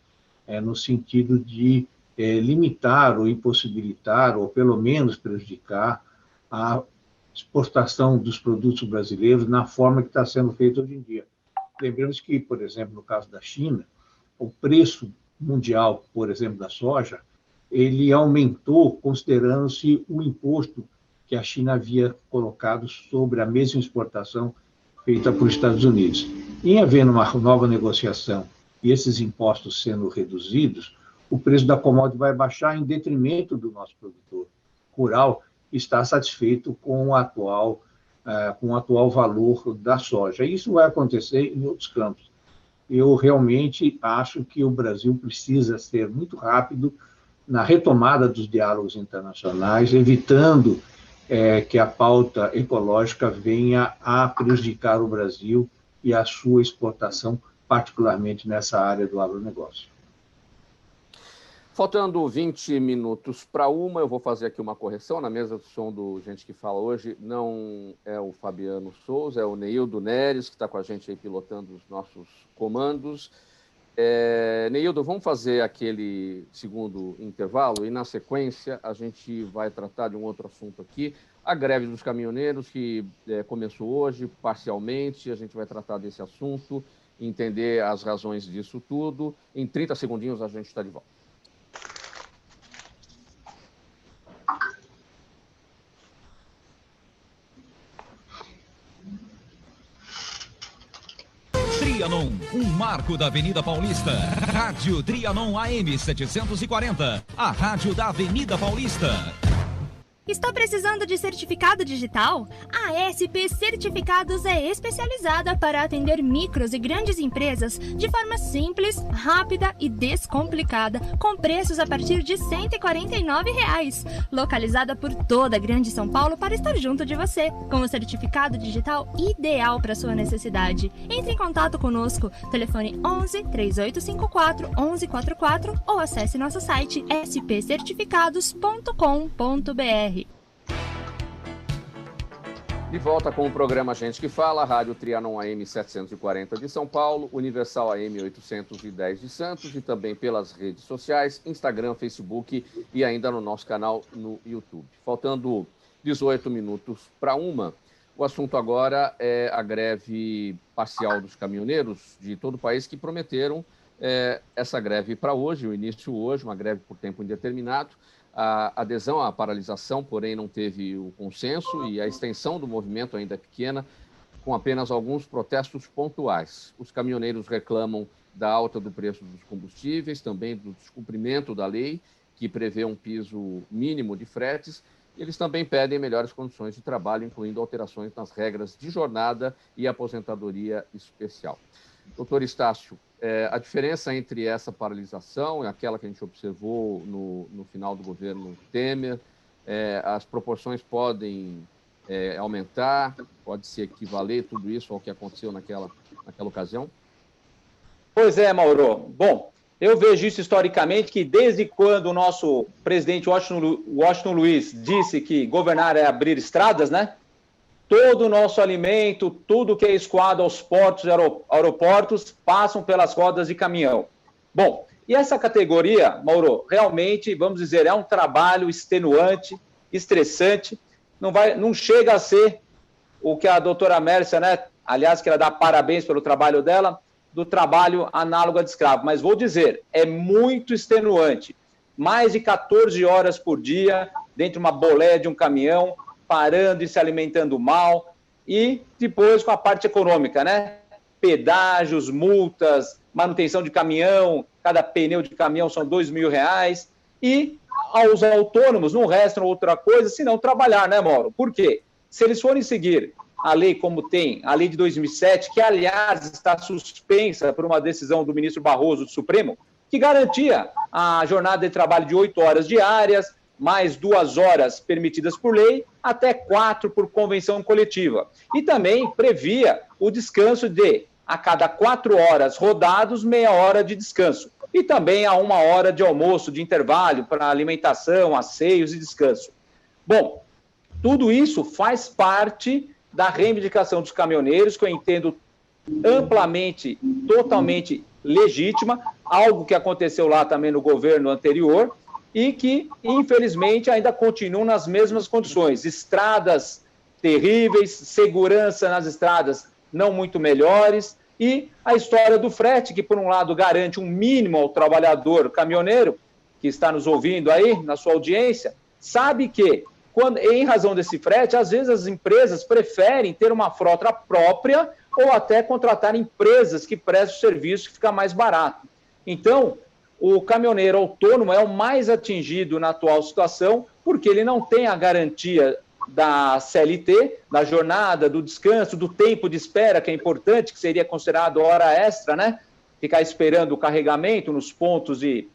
Speaker 5: no sentido de limitar ou impossibilitar, ou pelo menos prejudicar, a exportação dos produtos brasileiros na forma que está sendo feito hoje em dia. Lembramos que, por exemplo, no caso da China, o preço mundial, por exemplo, da soja, ele aumentou considerando-se o imposto que a China havia colocado sobre a mesma exportação feita por Estados Unidos. Em havendo uma nova negociação e esses impostos sendo reduzidos, o preço da commodity vai baixar em detrimento do nosso produtor rural, que está satisfeito com o atual valor da soja. Isso vai acontecer em outros campos. eu realmente acho que o Brasil precisa ser muito rápido na retomada dos diálogos internacionais, evitando que a pauta ecológica venha a prejudicar o Brasil e a sua exportação, particularmente nessa área do agronegócio.
Speaker 1: Faltando 20 minutos para 1, eu vou fazer aqui uma correção. Na mesa do som do Gente que Fala hoje não é o Fabiano Souza, é o Neildo Neres, que está com a gente aí pilotando os nossos comandos. Neildo, vamos fazer aquele segundo intervalo e, na sequência, a gente vai tratar de um outro assunto aqui, a greve dos caminhoneiros, que começou hoje, parcialmente. A gente vai tratar desse assunto, entender as razões disso tudo. Em 30 segundinhos a gente está de volta.
Speaker 6: Trianon, um marco da Avenida Paulista. Rádio Trianon AM 740, a rádio da Avenida Paulista.
Speaker 7: Está precisando de certificado digital? A SP Certificados é especializada para atender micros e grandes empresas de forma simples, rápida e descomplicada, com preços a partir de R$ 149. Localizada por toda a Grande São Paulo para estar junto de você, com o certificado digital ideal para sua necessidade. Entre em contato conosco, telefone 11 3854 1144 ou acesse nosso site spcertificados.com.br.
Speaker 1: De volta com o programa Gente que Fala, Rádio Trianon AM 740 de São Paulo, Universal AM 810 de Santos e também pelas redes sociais, Instagram, Facebook e ainda no nosso canal no YouTube. Faltando 18 minutos para 1, o assunto agora é a greve parcial dos caminhoneiros de todo o país que prometeram essa greve para hoje, o início hoje, uma greve por tempo indeterminado. A adesão à paralisação, porém, não teve o consenso e a extensão do movimento ainda é pequena, com apenas alguns protestos pontuais. Os caminhoneiros reclamam da alta do preço dos combustíveis, também do descumprimento da lei, que prevê um piso mínimo de fretes, e eles também pedem melhores condições de trabalho, incluindo alterações nas regras de jornada e aposentadoria especial. Doutor Estácio, a diferença entre essa paralisação e aquela que a gente observou no final do governo Temer, as proporções podem aumentar, pode se equivaler tudo isso ao que aconteceu naquela ocasião?
Speaker 3: Pois é, Mauro. Bom, eu vejo isso historicamente, que desde quando o nosso presidente Washington Luiz disse que governar é abrir estradas, né? Todo o nosso alimento, tudo que é escoado aos portos e aeroportos, passam pelas rodas de caminhão. Bom, e essa categoria, Mauro, realmente, vamos dizer, é um trabalho extenuante, estressante, não chega a ser o que a doutora Mércia, né, aliás, quero dar parabéns pelo trabalho dela, do trabalho análogo a de escravo, mas vou dizer, é muito extenuante, mais de 14 horas por dia, dentro de uma boleia de um caminhão, parando e se alimentando mal, e depois com a parte econômica, né? Pedágios, multas, manutenção de caminhão, cada pneu de caminhão são R$2.000, e aos autônomos não resta outra coisa senão trabalhar, né, Mauro? Por quê? Se eles forem seguir a lei como tem, a lei de 2007, que aliás está suspensa por uma decisão do ministro Barroso do Supremo, que garantia a jornada de trabalho de 8 horas diárias, mais 2 horas permitidas por lei, até 4 por convenção coletiva. E também previa o descanso de, a cada 4 horas rodados, meia hora de descanso. E também a 1 hora de almoço, de intervalo, para alimentação, asseios e descanso. Bom, tudo isso faz parte da reivindicação dos caminhoneiros, que eu entendo amplamente, totalmente legítima, algo que aconteceu lá também no governo anterior, e que, infelizmente, ainda continuam nas mesmas condições. Estradas terríveis, segurança nas estradas não muito melhores, e a história do frete, que, por um lado, garante um mínimo ao trabalhador caminhoneiro, que está nos ouvindo aí, na sua audiência, sabe que, em razão desse frete, às vezes as empresas preferem ter uma frota própria ou até contratar empresas que prestam serviço que fica mais barato. Então, o caminhoneiro autônomo é o mais atingido na atual situação, porque ele não tem a garantia da CLT, da jornada, do descanso, do tempo de espera, que é importante, que seria considerado hora extra, né? ficar esperando o carregamento nos pontos de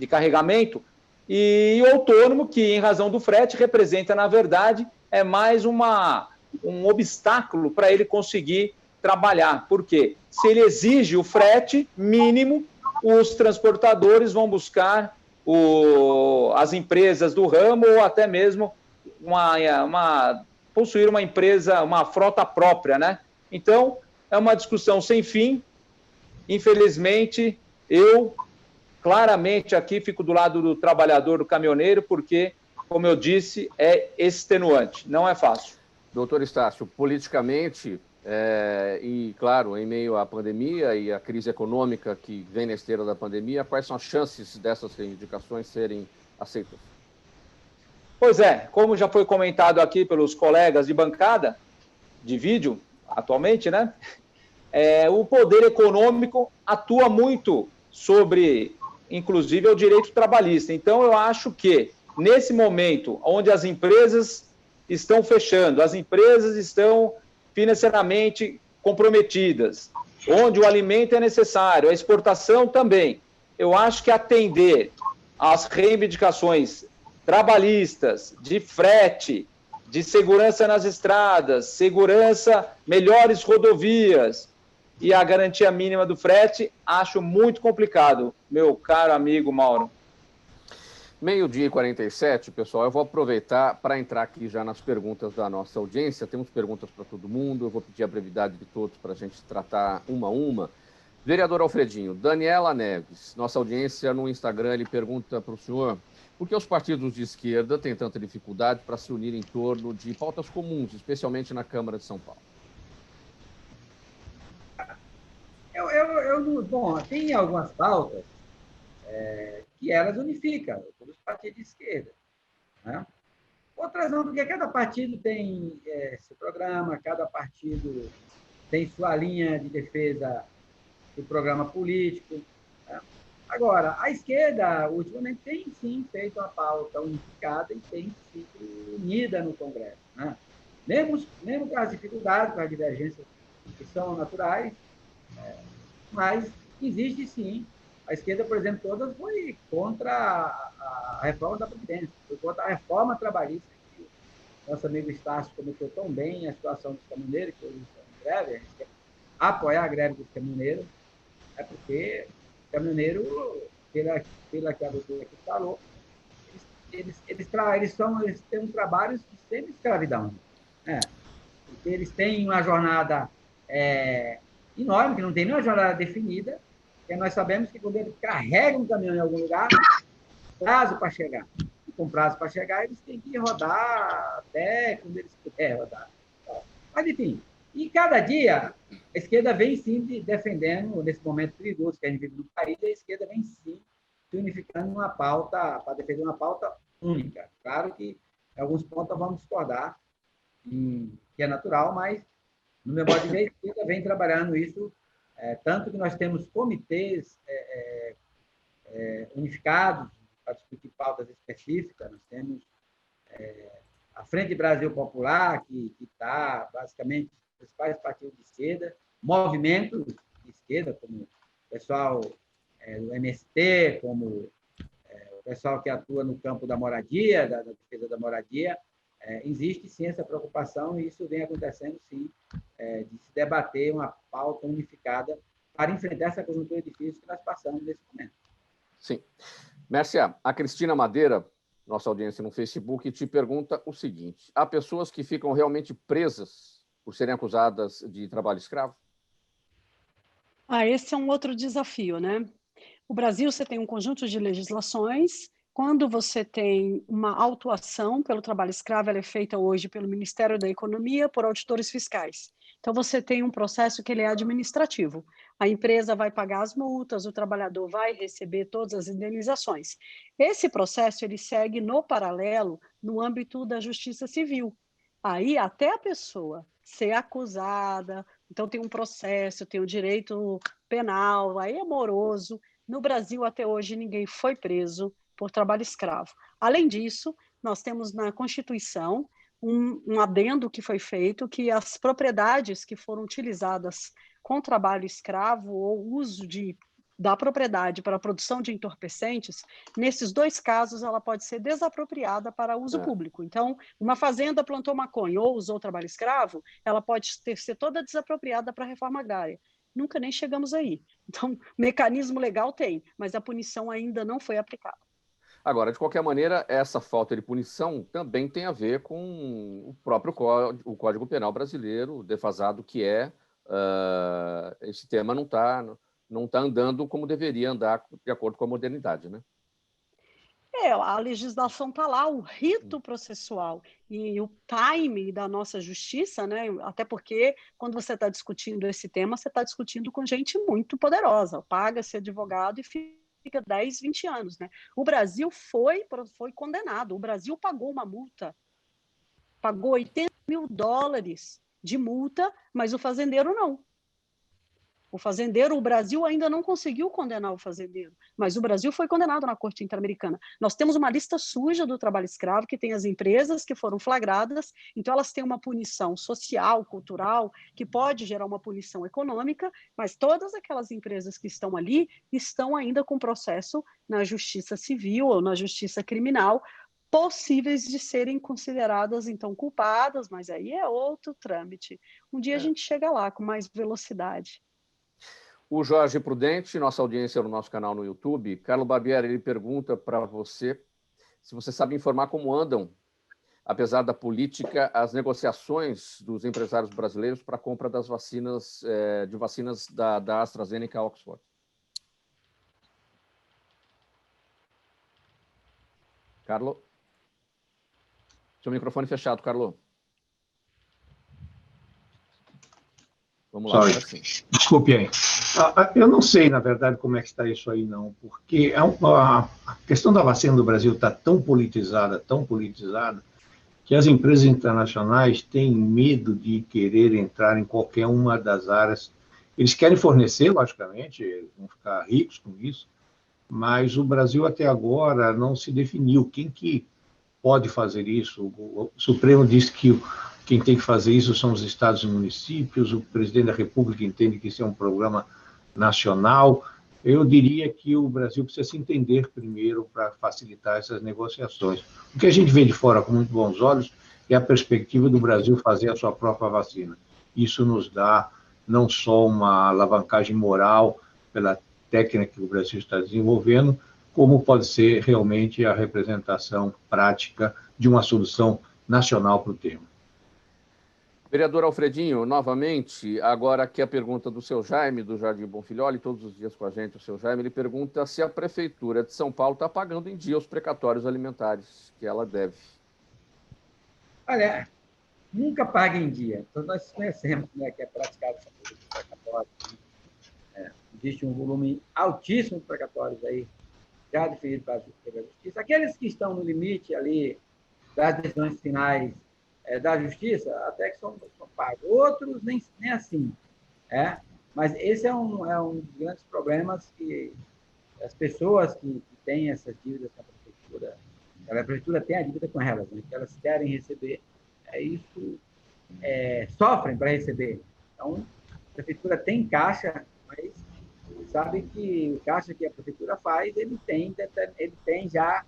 Speaker 3: carregamento, e o autônomo, que em razão do frete representa, na verdade, é mais um obstáculo para ele conseguir trabalhar. Por quê? Se ele exige o frete mínimo, os transportadores vão buscar as empresas do ramo ou até mesmo possuir uma empresa, uma frota própria, né? Então, é uma discussão sem fim. Infelizmente, eu claramente aqui fico do lado do trabalhador, do caminhoneiro, porque, como eu disse, é extenuante, não é fácil.
Speaker 1: Doutor Estácio, politicamente, e claro, em meio à pandemia e à crise econômica que vem na esteira da pandemia, quais são as chances dessas reivindicações serem aceitas?
Speaker 3: Pois é, como já foi comentado aqui pelos colegas de bancada, de vídeo, atualmente, né? O poder econômico atua muito sobre, inclusive, o direito trabalhista. Então, eu acho que, nesse momento, onde as empresas estão fechando, as empresas estão financeiramente comprometidas, onde o alimento é necessário, a exportação também, eu acho que atender às reivindicações trabalhistas, de frete, de segurança nas estradas, segurança, melhores rodovias e a garantia mínima do frete, acho muito complicado, meu caro amigo Mauro.
Speaker 1: 12h47, pessoal, eu vou aproveitar para entrar aqui já nas perguntas da nossa audiência. Temos perguntas para todo mundo, eu vou pedir a brevidade de todos para a gente tratar uma a uma. Vereador Alfredinho, Daniela Neves, nossa audiência no Instagram, ele pergunta para o senhor por que os partidos de esquerda têm tanta dificuldade para se unir em torno de pautas comuns, especialmente na Câmara de São Paulo.
Speaker 2: Bom, tem algumas pautas que elas unificam todos os partidos de esquerda, né? Outras não, porque cada partido tem seu programa, cada partido tem sua linha de defesa do programa político, né? Agora, a esquerda, ultimamente, tem sim feito uma pauta unificada e tem sido unida no Congresso, né? Mesmo com as dificuldades, com as divergências que são naturais, mas existe sim. A esquerda, por exemplo, toda foi contra a reforma da Previdência, foi contra a reforma trabalhista, que nosso amigo Estácio comentou tão bem a situação dos caminhoneiros, que hoje estão em greve, a gente quer apoiar a greve dos caminhoneiros, porque o caminhoneiro, pela que a doutora aqui falou, eles têm um trabalho de semi-escravidão, né? Porque eles têm uma jornada enorme, que não tem nenhuma jornada definida, porque nós sabemos que quando eles carregam um caminhão em algum lugar, prazo para chegar. E com prazo para chegar, eles têm que rodar até quando eles puderem rodar. Mas, enfim, e cada dia a esquerda vem sim defendendo, nesse momento perigoso que a gente vive no país, a esquerda vem sim se unificando numa pauta, para defender uma pauta única. Claro que em alguns pontos vamos discordar, que é natural, mas, no meu modo de ver, a esquerda vem trabalhando isso, tanto que nós temos comitês unificados para discutir pautas específicas, nós temos a Frente Brasil Popular, que está, basicamente, os principais partidos de esquerda, movimentos de esquerda, como o pessoal do MST, como o pessoal que atua no campo da moradia, da defesa da moradia. Existe, sim, essa preocupação e isso vem acontecendo, sim, de se debater uma pauta unificada para enfrentar essa conjuntura difícil que nós passamos nesse momento.
Speaker 1: Sim. Mércia, a Cristina Madeira, nossa audiência no Facebook, te pergunta o seguinte: há pessoas que ficam realmente presas por serem acusadas de trabalho escravo?
Speaker 4: Esse é um outro desafio, né? O Brasil, você tem um conjunto de legislações. Quando você tem uma autuação pelo trabalho escravo, ela é feita hoje pelo Ministério da Economia, por auditores fiscais. Então, você tem um processo que ele é administrativo. A empresa vai pagar as multas, o trabalhador vai receber todas as indenizações. Esse processo, ele segue no paralelo no âmbito da justiça civil. Aí, até a pessoa ser acusada, então tem um processo, tem o direito penal, aí é moroso. No Brasil, até hoje, ninguém foi preso por trabalho escravo. Além disso, nós temos na Constituição um adendo que foi feito, que as propriedades que foram utilizadas com trabalho escravo ou uso da propriedade para a produção de entorpecentes, nesses 2 casos ela pode ser desapropriada para uso público. Então, uma fazenda plantou maconha ou usou trabalho escravo, ela pode ser toda desapropriada para a reforma agrária. Nunca nem chegamos aí. Então, mecanismo legal tem, mas a punição ainda não foi aplicada.
Speaker 1: Agora, de qualquer maneira, essa falta de punição também tem a ver com o próprio Código Penal brasileiro, defasado que é. Esse tema não está andando como deveria andar de acordo com a modernidade, né?
Speaker 4: A legislação está lá, o rito processual e o timing da nossa justiça, né? Até porque, quando você está discutindo esse tema, você está discutindo com gente muito poderosa, paga-se advogado e fica 10, 20 anos, né? O Brasil foi condenado, o Brasil pagou uma multa, pagou $80 mil de multa, mas o fazendeiro não. O Brasil ainda não conseguiu condenar o fazendeiro, mas o Brasil foi condenado na Corte Interamericana. Nós temos uma lista suja do trabalho escravo, que tem as empresas que foram flagradas, então elas têm uma punição social, cultural, que pode gerar uma punição econômica, mas todas aquelas empresas que estão ali estão ainda com processo na justiça civil ou na justiça criminal, possíveis de serem consideradas, então, culpadas, mas aí é outro trâmite. Um dia a gente chega lá com mais velocidade.
Speaker 1: O Jorge Prudente, nossa audiência no nosso canal no YouTube, Carlo Barbieri, ele pergunta para você se você sabe informar como andam, apesar da política, as negociações dos empresários brasileiros para a compra das vacinas, de vacinas da AstraZeneca Oxford. Carlo? Seu microfone fechado, Carlo. Vamos lá.
Speaker 5: Desculpe aí. Eu não sei, na verdade, como é que está isso aí, não, porque a questão da vacina do Brasil está tão politizada, que as empresas internacionais têm medo de querer entrar em qualquer uma das áreas. Eles querem fornecer, logicamente, vão ficar ricos com isso, mas o Brasil até agora não se definiu quem que pode fazer isso. O Supremo disse que quem tem que fazer isso são os estados e municípios, o presidente da República entende que isso é um programa nacional. Eu diria que o Brasil precisa se entender primeiro para facilitar essas negociações. O que a gente vê de fora com muito bons olhos é a perspectiva do Brasil fazer a sua própria vacina. Isso nos dá não só uma alavancagem moral pela técnica que o Brasil está desenvolvendo, como pode ser realmente a representação prática de uma solução nacional para o tema.
Speaker 1: Vereador Alfredinho, novamente, agora aqui a pergunta do seu Jaime, do Jardim Bonfilholi, todos os dias com a gente, o seu Jaime, ele pergunta se a Prefeitura de São Paulo está pagando em dia os precatórios alimentares que ela deve.
Speaker 2: Olha, nunca paga em dia. Então, nós conhecemos, né, que é praticado essa coisa de precatórios. Existe um volume altíssimo de precatórios aí, já definido pela Justiça. Aqueles que estão no limite ali das decisões finais da Justiça, até que são pagos. Outros, nem assim. Mas esse é um dos grandes problemas que as pessoas que têm essas dívidas com a Prefeitura tem a dívida com elas, né, que elas querem receber, sofrem para receber. Então, a Prefeitura tem caixa, mas sabe que o caixa que a Prefeitura faz, ele tem já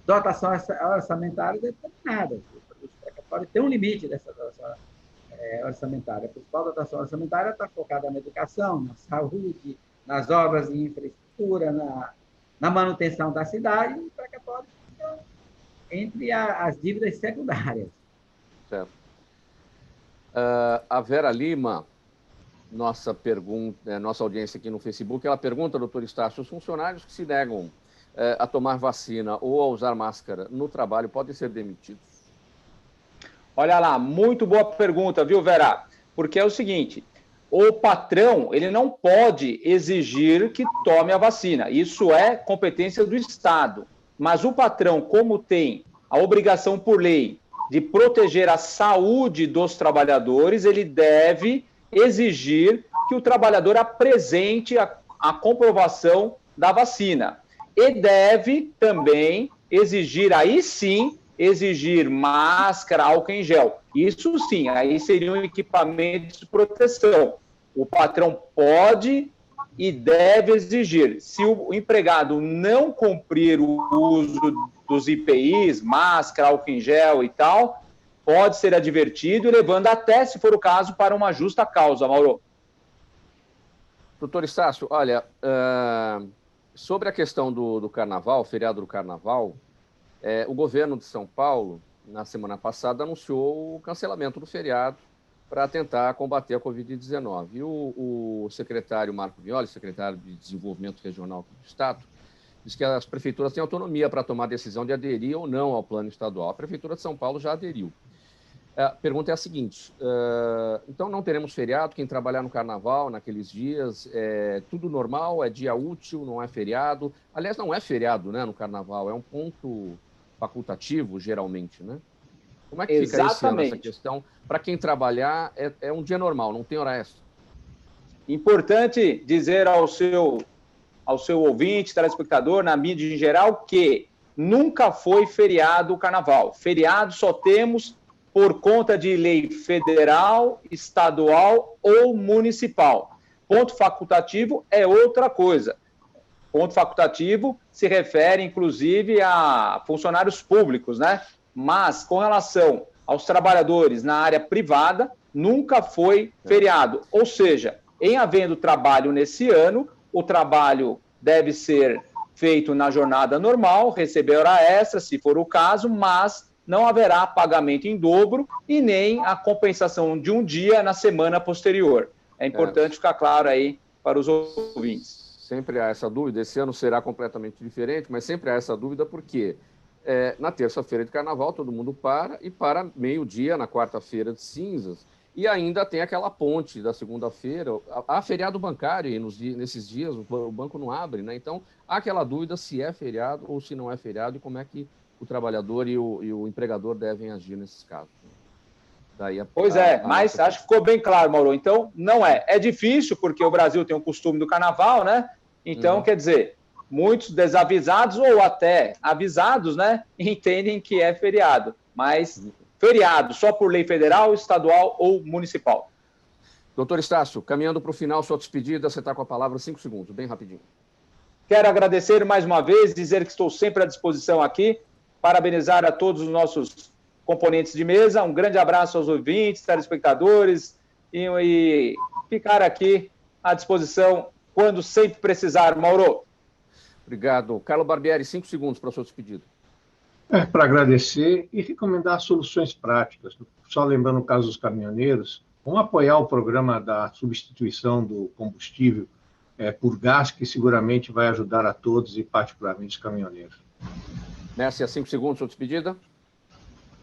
Speaker 2: dotação orçamentária determinada. Os precatórios têm um limite dessa dotação orçamentária. A principal dotação orçamentária está focada na educação, na saúde, nas obras de infraestrutura, na manutenção da cidade, e os precatórios ficam entre as dívidas secundárias.
Speaker 1: Certo. A Vera Lima, nossa audiência aqui no Facebook, ela pergunta, doutor Estácio, os funcionários que se negam a tomar vacina ou a usar máscara no trabalho podem ser demitidos?
Speaker 3: Olha lá, muito boa pergunta, viu, Vera? Porque é o seguinte, o patrão, ele não pode exigir que tome a vacina. Isso é competência do Estado. Mas o patrão, como tem a obrigação por lei de proteger a saúde dos trabalhadores, ele deve exigir que o trabalhador apresente a comprovação da vacina. E deve também exigir, aí sim, exigir máscara, álcool em gel. Isso sim, aí seriam equipamentos de proteção. o patrão pode e deve exigir. Se o empregado não cumprir o uso dos EPIs, máscara, álcool em gel e tal, pode ser advertido, levando até, se for o caso, para uma justa causa, Mauro.
Speaker 1: Doutor Estácio, olha, sobre a questão do carnaval, feriado do carnaval, o governo de São Paulo, na semana passada, anunciou o cancelamento do feriado para tentar combater a Covid-19. E o secretário Marco Violi, secretário de Desenvolvimento Regional do Estado, disse que as prefeituras têm autonomia para tomar a decisão de aderir ou não ao plano estadual. A Prefeitura de São Paulo já aderiu. A pergunta é a seguinte, então não teremos feriado, quem trabalhar no carnaval naqueles dias, tudo normal, é dia útil, não é feriado. Aliás, não é feriado, né, no carnaval, é um ponto facultativo, geralmente, né? Como é que fica esse ano, essa questão? Para quem trabalhar, é um dia normal, não tem hora extra.
Speaker 3: Importante dizer ao seu ouvinte, telespectador, na mídia em geral, que nunca foi feriado o carnaval. Feriado só temos por conta de lei federal, estadual ou municipal. Ponto facultativo é outra coisa. Ponto facultativo se refere, inclusive, a funcionários públicos, né? Mas, com relação aos trabalhadores na área privada, nunca foi feriado. Ou seja, em havendo trabalho nesse ano, o trabalho deve ser feito na jornada normal, receber hora extra, se for o caso, mas não haverá pagamento em dobro e nem a compensação de um dia na semana posterior. É importante ficar claro aí para os ouvintes.
Speaker 1: Sempre há essa dúvida, esse ano será completamente diferente, mas sempre há essa dúvida porque na terça-feira de carnaval todo mundo e para meio-dia na quarta-feira de cinzas, e ainda tem aquela ponte da segunda-feira, há feriado bancário e nesses dias o banco não abre, né? Então há aquela dúvida se é feriado ou se não é feriado e como é que o trabalhador e o empregador devem agir nesses casos.
Speaker 3: Mas acho que ficou bem claro, Mauro. Então, não é. É difícil, porque o Brasil tem o costume do carnaval, né? Então, quer dizer, muitos desavisados ou até avisados, né, entendem que é feriado. Mas feriado só por lei federal, estadual ou municipal.
Speaker 1: Doutor Estácio, caminhando para o final, sua despedida, você está com a palavra 5 segundos, bem rapidinho.
Speaker 3: Quero agradecer mais uma vez, dizer que estou sempre à disposição aqui, parabenizar a todos os nossos componentes de mesa, um grande abraço aos ouvintes, telespectadores e ficar aqui à disposição quando sempre precisar, Mauro.
Speaker 1: Obrigado. Carlo Barbieri, 5 segundos para a sua despedida.
Speaker 5: Para agradecer e recomendar soluções práticas. Só lembrando o caso dos caminhoneiros, vamos apoiar o programa da substituição do combustível por gás, que seguramente vai ajudar a todos e particularmente os caminhoneiros.
Speaker 1: Mércia, 5 segundos, sua despedida.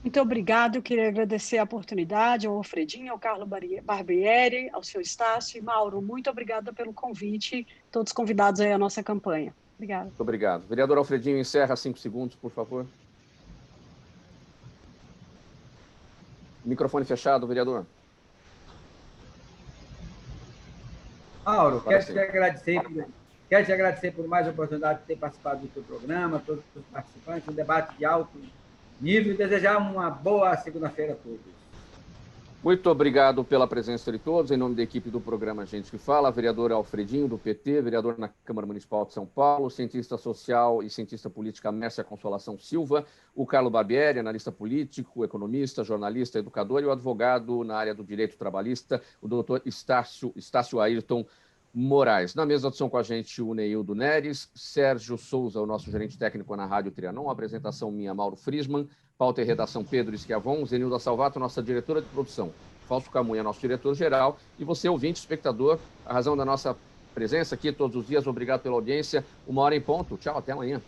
Speaker 4: Muito obrigado, eu queria agradecer a oportunidade ao Alfredinho, ao Carlo Barbieri, ao seu Estácio e Mauro, muito obrigada pelo convite, todos convidados aí à nossa campanha. Obrigado.
Speaker 1: Muito obrigado. Vereador Alfredinho, encerra 5 segundos, por favor. Microfone fechado, vereador.
Speaker 2: Mauro, quero te agradecer por mais uma oportunidade de ter participado do teu programa, todos os participantes, um debate de alto nível e desejar uma boa segunda-feira a todos.
Speaker 1: Muito obrigado pela presença de todos. Em nome da equipe do programa Gente que Fala, vereador Alfredinho, do PT, vereador na Câmara Municipal de São Paulo, cientista social e cientista política Mércia Consolação Silva, o Carlo Barbieri, analista político, economista, jornalista, educador, e o advogado na área do direito trabalhista, o doutor Estácio Ayrton Moraes. Na mesa de som com a gente, o Neildo Neres, Sérgio Souza, o nosso gerente técnico na Rádio Trianon, apresentação minha, Mauro Friesman, pauta e redação Pedro Schiavon, Zenilda Salvato, nossa diretora de produção, Fausto Camunha, nosso diretor-geral, e você, ouvinte, espectador, a razão da nossa presença aqui todos os dias, obrigado pela audiência, 1h em ponto, tchau, até amanhã.